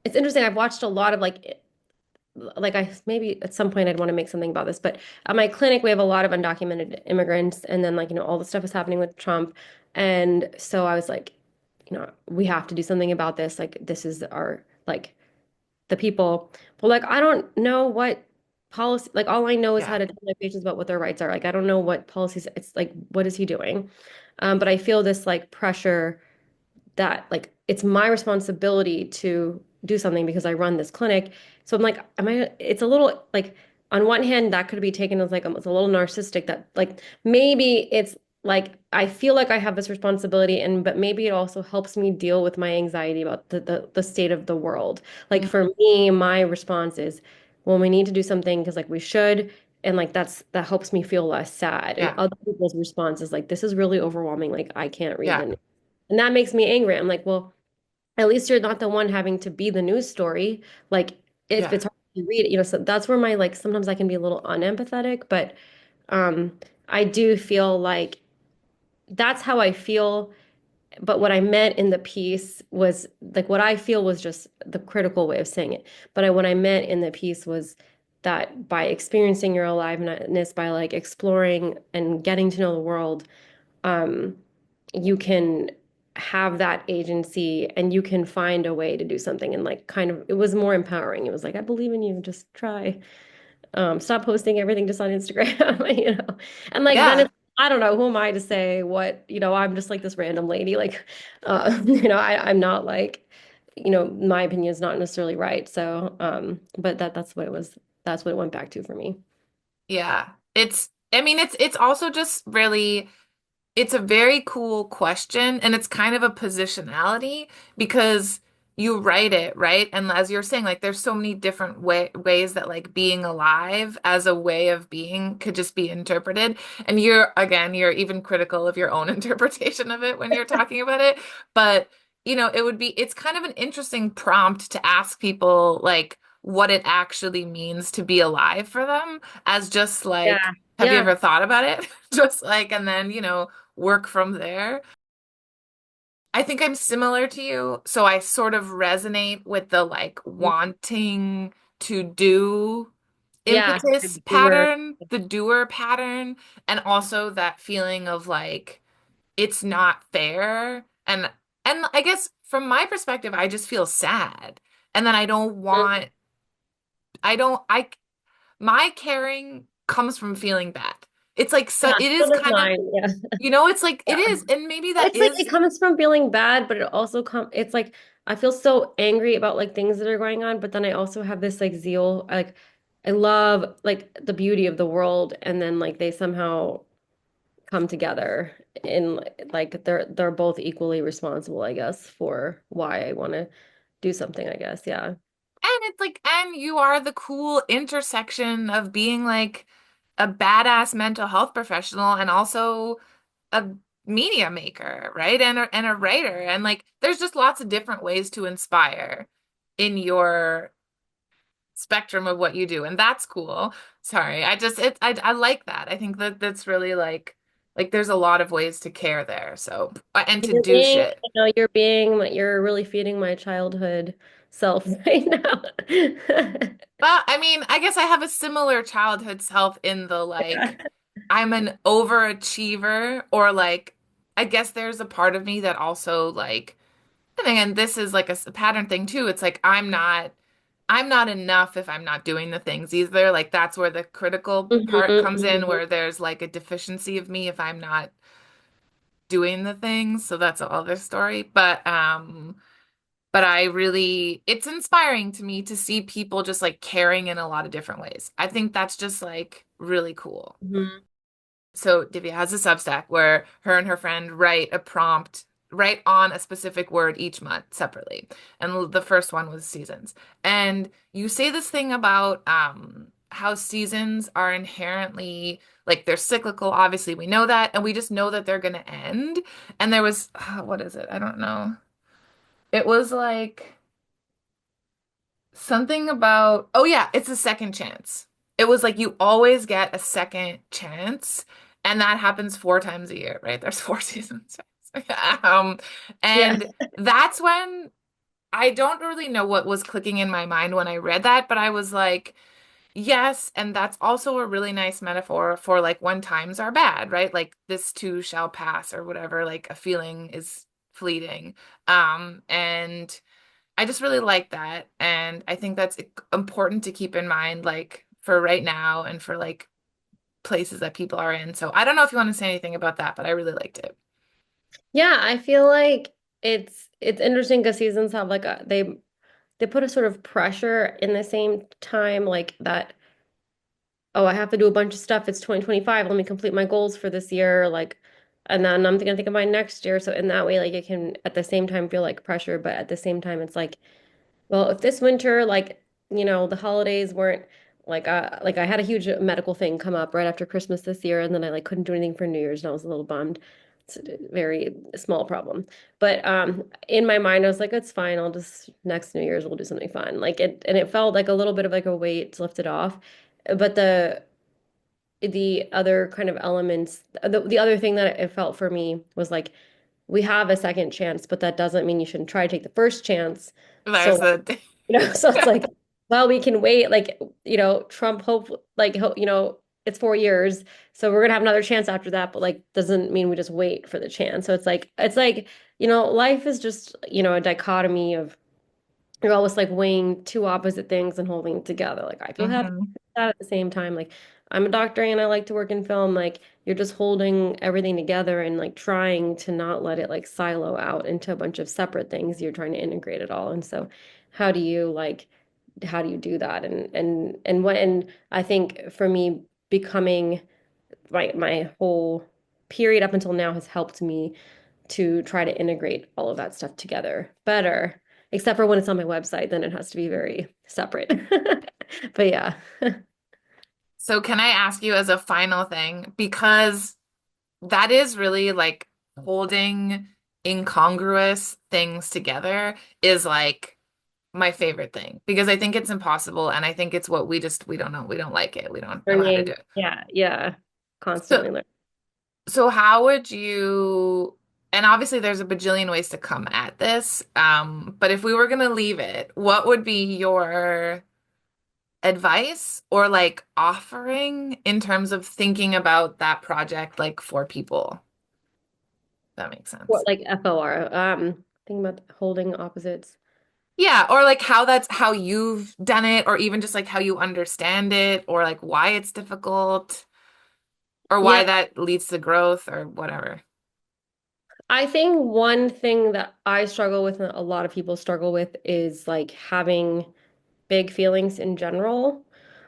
it's interesting. I've watched a lot of like I maybe at some point I'd want to make something about this, but at my clinic we have a lot of undocumented immigrants, and then like all the stuff is happening with Trump, and so I was like, we have to do something about this. Like this is our like the people. But like I don't know what policy. Like all I know is how Yeah. to tell my patients about what their rights are. Like I don't know what policies. It's like what is he doing? But I feel this like pressure that like it's my responsibility to do something because I run this clinic. So I'm like, it's a little like on one hand that could be taken as like it's a little narcissistic that like maybe it's like I feel like I have this responsibility, and but maybe it also helps me deal with my anxiety about the state of the world. Like Mhm. for me, my response is, well, we need to do something because like we should. And like that helps me feel less sad. And Yeah. other people's response is like, this is really overwhelming. Like I can't read Yeah. the news. And that makes me angry. I'm like, well, at least you're not the one having to be the news story. Like, if Yeah. it's hard you read it, so that's where my like sometimes I can be a little unempathetic, but um I do feel like that's how I feel. But what I meant in the piece was like what I feel was just the critical way of saying it. But what I meant in the piece was that by experiencing your aliveness, by like exploring and getting to know the world, um, you can have that agency and you can find a way to do something. And like kind of, it was more empowering. It was like, I believe in you, just try. Stop posting everything just on Instagram, And like then Yeah. it's I don't know, who am I to say what, I'm just like this random lady. Like I'm not like, my opinion is not necessarily right. So but that's what it was. That's what it went back to for me. Yeah. I mean, it's also just really, it's a very cool question, and it's kind of a positionality because you write it, right? And as you're saying, like there's so many different ways that like being alive as a way of being could just be interpreted. And you're even critical of your own interpretation of it when you're talking about it. But, it's kind of an interesting prompt to ask people like what it actually means to be alive for them as just like, Yeah. have you Yeah. ever thought about it? Just like, and then, work from there. I think I'm similar to you, so I sort of resonate with the like wanting to do Yeah. impetus You were. pattern, the doer pattern, and also that feeling of like it's not fair. And I guess from my perspective, I just feel sad. And then I don't I my caring comes from feeling bad. It's like so Yeah, it so is does kind of, mine. Yeah. it's like it Yeah. is, and maybe that It's like is. it comes from feeling bad, but it also it's like I feel so angry about like things that are going on, but then I also have this like zeal, like I love like the beauty of the world, and then like they somehow come together and like they're both equally responsible, I guess, for why I want to do something, I guess. Yeah. And it's like, and you are the cool intersection of being like a badass mental health professional and also a media maker, right? And a writer. And like, there's just lots of different ways to inspire in your spectrum of what you do. And that's cool. Sorry. I like that. I think that that's really like there's a lot of ways to care there. So, and to You're do being, shit. you're really feeding my childhood self right now. But I mean, I guess I have a similar childhood self in the like, I'm an overachiever, or like, I guess there's a part of me that also like, and again, this is like a pattern thing too. It's like, I'm not enough if I'm not doing the things either. Like, that's where the critical Mhm, part comes in, mhm. where there's like a deficiency of me if I'm not doing the things. So that's a other story. But I really, it's inspiring to me to see people just like caring in a lot of different ways. I think that's just like really cool. Mhm. So Divya has a Substack where her and her friend write a prompt, write on a specific word each month separately. And the first one was seasons. And you say this thing about how seasons are inherently like they're cyclical. Obviously, we know that, and we just know that they're going to end. And there was, what is it? I don't know. It was like something about, oh yeah, it's a second chance. It was like you always get a second chance, and that happens 4 times a year, right? There's 4 seasons. Um, Yeah. and that's when I don't really know what was clicking in my mind when I read that, but I was like, yes, and that's also a really nice metaphor for like when times are bad, right? Like this too shall pass or whatever, like a feeling is fleeting. And I just really like that. And I think that's important to keep in mind, like for right now and for like places that people are in. So I don't know if you want to say anything about that, but I really liked it. Yeah, I feel like it's interesting because seasons have like they put a sort of pressure in the same time like that, oh, I have to do a bunch of stuff. It's 2025. Let me complete my goals for this year. Like, and then I'm gonna think of my next year. So in that way, like it can at the same time feel like pressure, but at the same time, it's like, well, if this winter, like, the holidays weren't like I had a huge medical thing come up right after Christmas this year, and then I like couldn't do anything for New Year's, and I was a little bummed. It's a very small problem. But in my mind, I was like, it's fine. I'll just next New Year's we'll do something fun. Like it and it felt like a little bit of like a weight lifted off. But the other kind of elements, the other thing that it felt for me was like we have a second chance, but that doesn't mean you shouldn't try to take the first chance. There's So the so it's like, well, we can wait, like, Trump it's 4 years, so we're gonna have another chance after that, but like doesn't mean we just wait for the chance. So it's like, life is just, a dichotomy of you're always like weighing two opposite things and holding it together. Like I feel happy hmm with that at the same time. Like I'm a doctor and I like to work in film. Like you're just holding everything together and like trying to not let it like silo out into a bunch of separate things. You're trying to integrate it all. And so how do you like how do you do that? And I think for me becoming my whole period up until now has helped me to try to integrate all of that stuff together better. Except for when it's on my website, then it has to be very separate. But yeah. So can I ask you as a final thing, because that is really like holding incongruous things together is like my favorite thing because I think it's impossible and I think it's what we don't know. We don't like it. We don't know how to do Learning. it. Yeah, yeah. So, Constantly learning. so how would you, and obviously there's a bajillion ways to come at this, but if we were gonna leave it, what would be your advice or like offering in terms of thinking about that project like for people? That makes What sense. like FOR. Thinking about holding opposites. Yeah, or like how that's how you've done it, or even just like how you understand it, or like why it's difficult, or why Yeah, that leads to growth, or whatever. I think one thing that I struggle with and a lot of people struggle with is like having big feelings in general.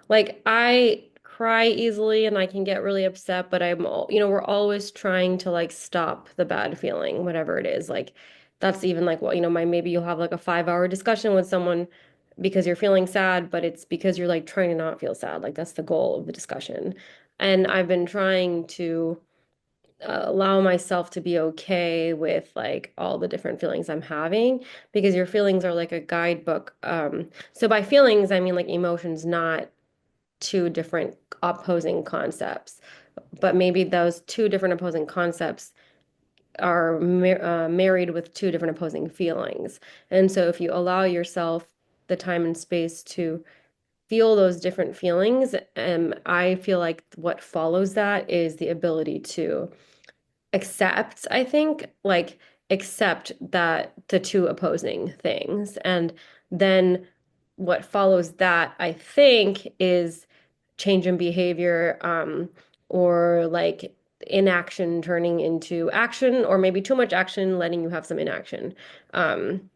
Like I cry easily and I can get really upset, but we're always trying to like stop the bad feeling, whatever it is. Like that's even like what, maybe you'll have like a 5 hour discussion with someone because you're feeling sad, but it's because you're like trying to not feel sad. Like that's the goal of the discussion. And I've been trying to allow myself to be okay with like all the different feelings I'm having because your feelings are like a guidebook. So by feelings, I mean like emotions, not two different opposing concepts. But maybe those two different opposing concepts are married with two different opposing feelings. And so if you allow yourself the time and space to feel those different feelings, I feel like what follows that is the ability to accept, I think, like accept that the two opposing things. And then what follows that, I think, is change in behavior, or like inaction turning into action, or maybe too much action, letting you have some inaction. Um,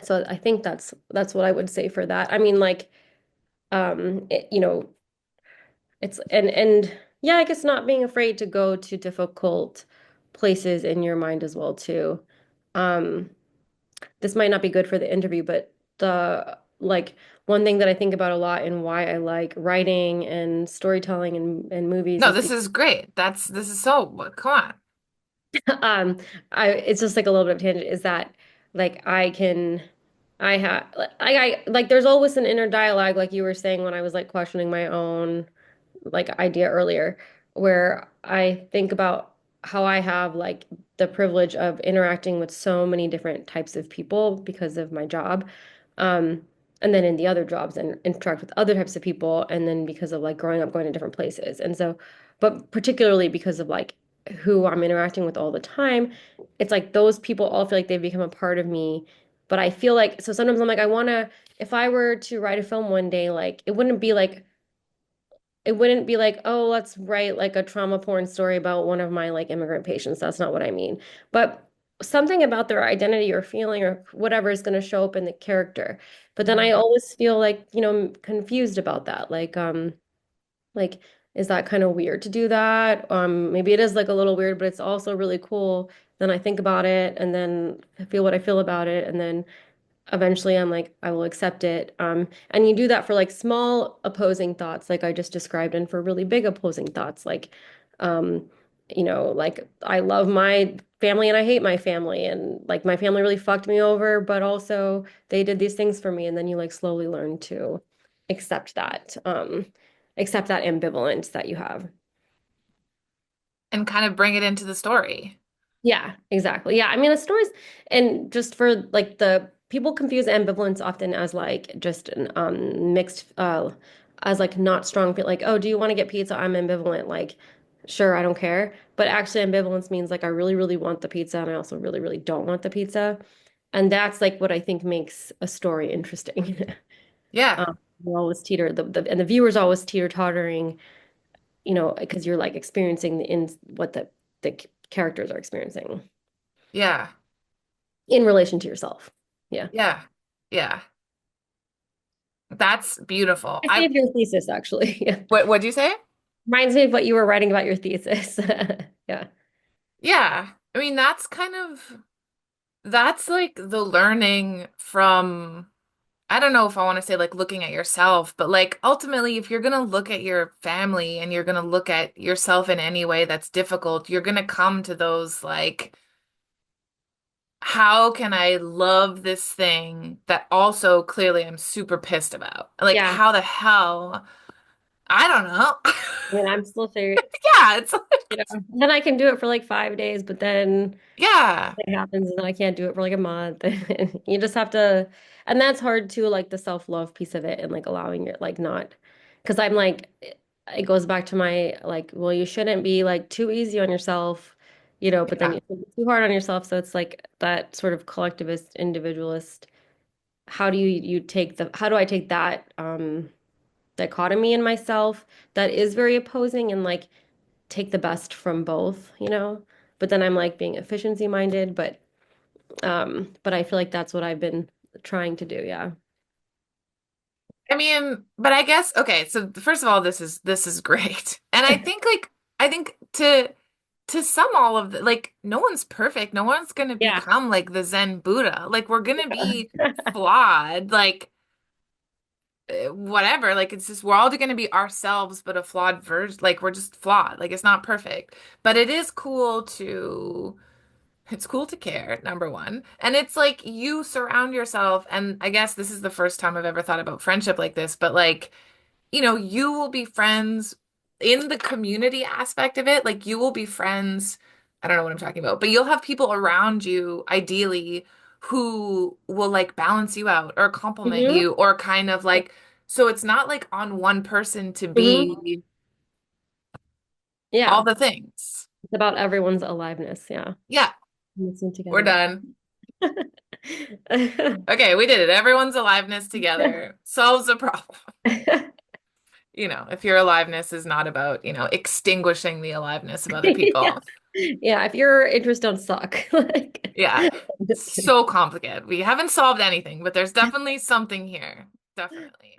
so I think that's what I would say for that. I mean, like, it, it's and yeah, I guess not being afraid to go to difficult places in your mind as well too. Um, this might not be good for the interview, but the like one thing that I think about a lot and why I like writing and storytelling and movies No, is this because is great. This is so, come on. um it's just like a little bit of tangent is that like I have I like there's always an inner dialogue like you were saying when I was like questioning my own like idea earlier, where I think about how I have like the privilege of interacting with so many different types of people because of my job. Um, and then in the other jobs and interact with other types of people, and then because of like growing up going to different places. And so, but particularly because of like who I'm interacting with all the time, it's like those people all feel like they've become a part of me. But I feel like so sometimes I'm like, I wanna, if I were to write a film one day, like it wouldn't be like, oh, let's write like a trauma porn story about one of my like immigrant patients. That's not what I mean. But something about their identity or feeling or whatever is going to show up in the character. But then I Mhm. always feel like, confused about that. Like, is that kind of weird to do that? Maybe it is like a little weird, but it's also really cool. Then I think about it and then I feel what I feel about it. And then eventually I'm like, I will accept it. And you do that for like small opposing thoughts, like I just described, and for really big opposing thoughts, like um, like I love my family and I hate my family and like my family really fucked me over, but also they did these things for me and then you like slowly learn to accept accept that ambivalence that you have. and kind of bring it into the story. Yeah, exactly. Yeah, I mean the stories and just for like the people confuse ambivalence often as like just an mixed as like not strong feel like, oh, do you want to get pizza? I'm ambivalent. Like, sure, I don't care. But actually ambivalence means like I really, really want the pizza and I also really, really don't want the pizza. And that's like what I think makes a story interesting. Yeah. You always teeter and the viewer's always teeter-tottering, because you're like experiencing in what the characters are experiencing Yeah. in relation to yourself. Yeah. Yeah. Yeah. That's beautiful. I saved your thesis actually. Yeah. What'd you say? Reminds me of what you were writing about your thesis. Yeah. Yeah. I mean, that's like the learning from, I don't know if I want to say like looking at yourself, but like ultimately, if you're going to look at your family and you're going to look at yourself in any way that's difficult, you're going to come to those like, how can I love this thing that also clearly I'm super pissed about? Like, Yeah. how the hell? I don't know. I mean, I'm still figuring, Yeah, it's like, then I can do it for like 5 days, but then yeah, it happens and then I can't do it for like a month. You just have to, and that's hard too, like the self-love piece of it and like allowing it, like not, because I'm like, it goes back to my like, well, you shouldn't be like too easy on yourself, but then yeah. you shouldn't be too hard on yourself. So it's like that sort of collectivist, individualist. How do you take how do I take that dichotomy in myself that is very opposing and like take the best from both. But then I'm like being efficiency minded, but I feel like that's what I've been trying to do. Yeah. I mean, but I guess okay, so first of all, this is great. And I think to sum all of the like no one's perfect. No one's gonna Yeah. become like the Zen Buddha. Like we're gonna be flawed, like whatever. Like it's just we're all gonna be ourselves, but a flawed version. Like we're just flawed. Like it's not perfect. But it is cool to it's cool to care, number one. And it's like you surround yourself, and I guess this is the first time I've ever thought about friendship like this, but like you will be friends in the community aspect of it. Like you will be friends. I don't know what I'm talking about, but you'll have people around you, ideally, who will like balance you out or compliment Hmm. you or kind of like, so it's not like on one person to Hmm. be all Yeah. the things. It's about everyone's aliveness. Yeah. Yeah, Mixing we're together. done. Okay, we did it. Everyone's aliveness together solves a problem. If your aliveness is not about, extinguishing the aliveness of other Yeah. people. Yeah. If your interests don't suck, like, Yeah. I'm just kidding. So complicated. We haven't solved anything, but there's definitely something here. Definitely.